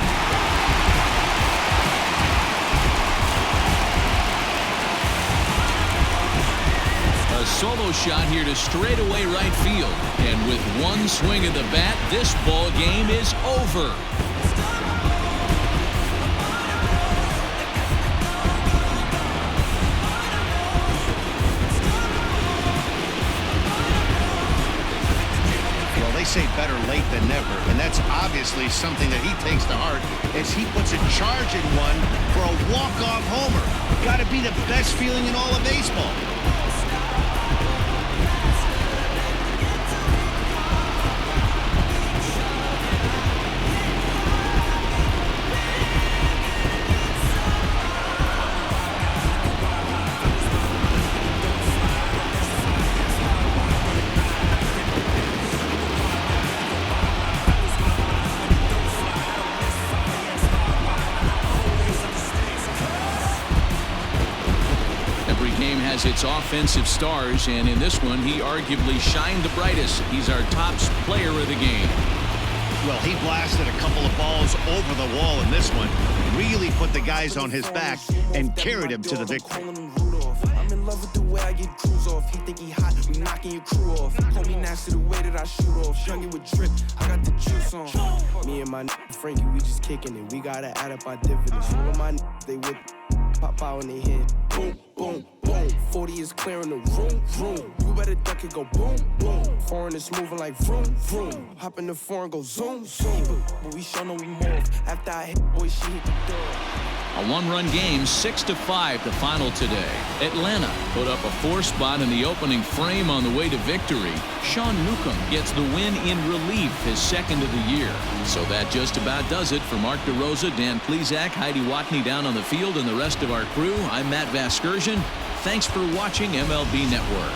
A solo shot here to straightaway right field. And with one swing of the bat, this ball game is over. They say better late than never, and that's obviously something that he takes to heart as he puts a charge in one for a walk-off homer. Got to be the best feeling in all of baseball. Has its offensive stars, and in this one he arguably shined the brightest. He's our top player of the game. Well, he blasted a couple of balls over the wall in this one, really put the guys on his back and carried him to the victory. I'm in love with the way I get crews off. He think he hot, we knocking your crew off. Call me nasty the way that I shoot off. Youngin' with drip, I got the juice on. Me and my Frankie, we just kicking it. We gotta add up our dividends. All of my they whip, pop out in their head. Boom, boom, boom. 40 is clearing the room, room. You better duck it, go boom, boom. Foreign is moving like vroom, vroom. Hop in the foreign, go zoom, zoom. But we show no remorse. After I hit, boy, she hit the door. A 1-run game, 6-5 the final today. Atlanta put up a 4 spot in the opening frame on the way to victory. Sean Newcomb gets the win in relief, his second of the year. So that just about does it. For Mark DeRosa, Dan Plesac, Heidi Watney down on the field, and the rest of our crew, I'm Matt Vasgersian. Thanks for watching MLB Network.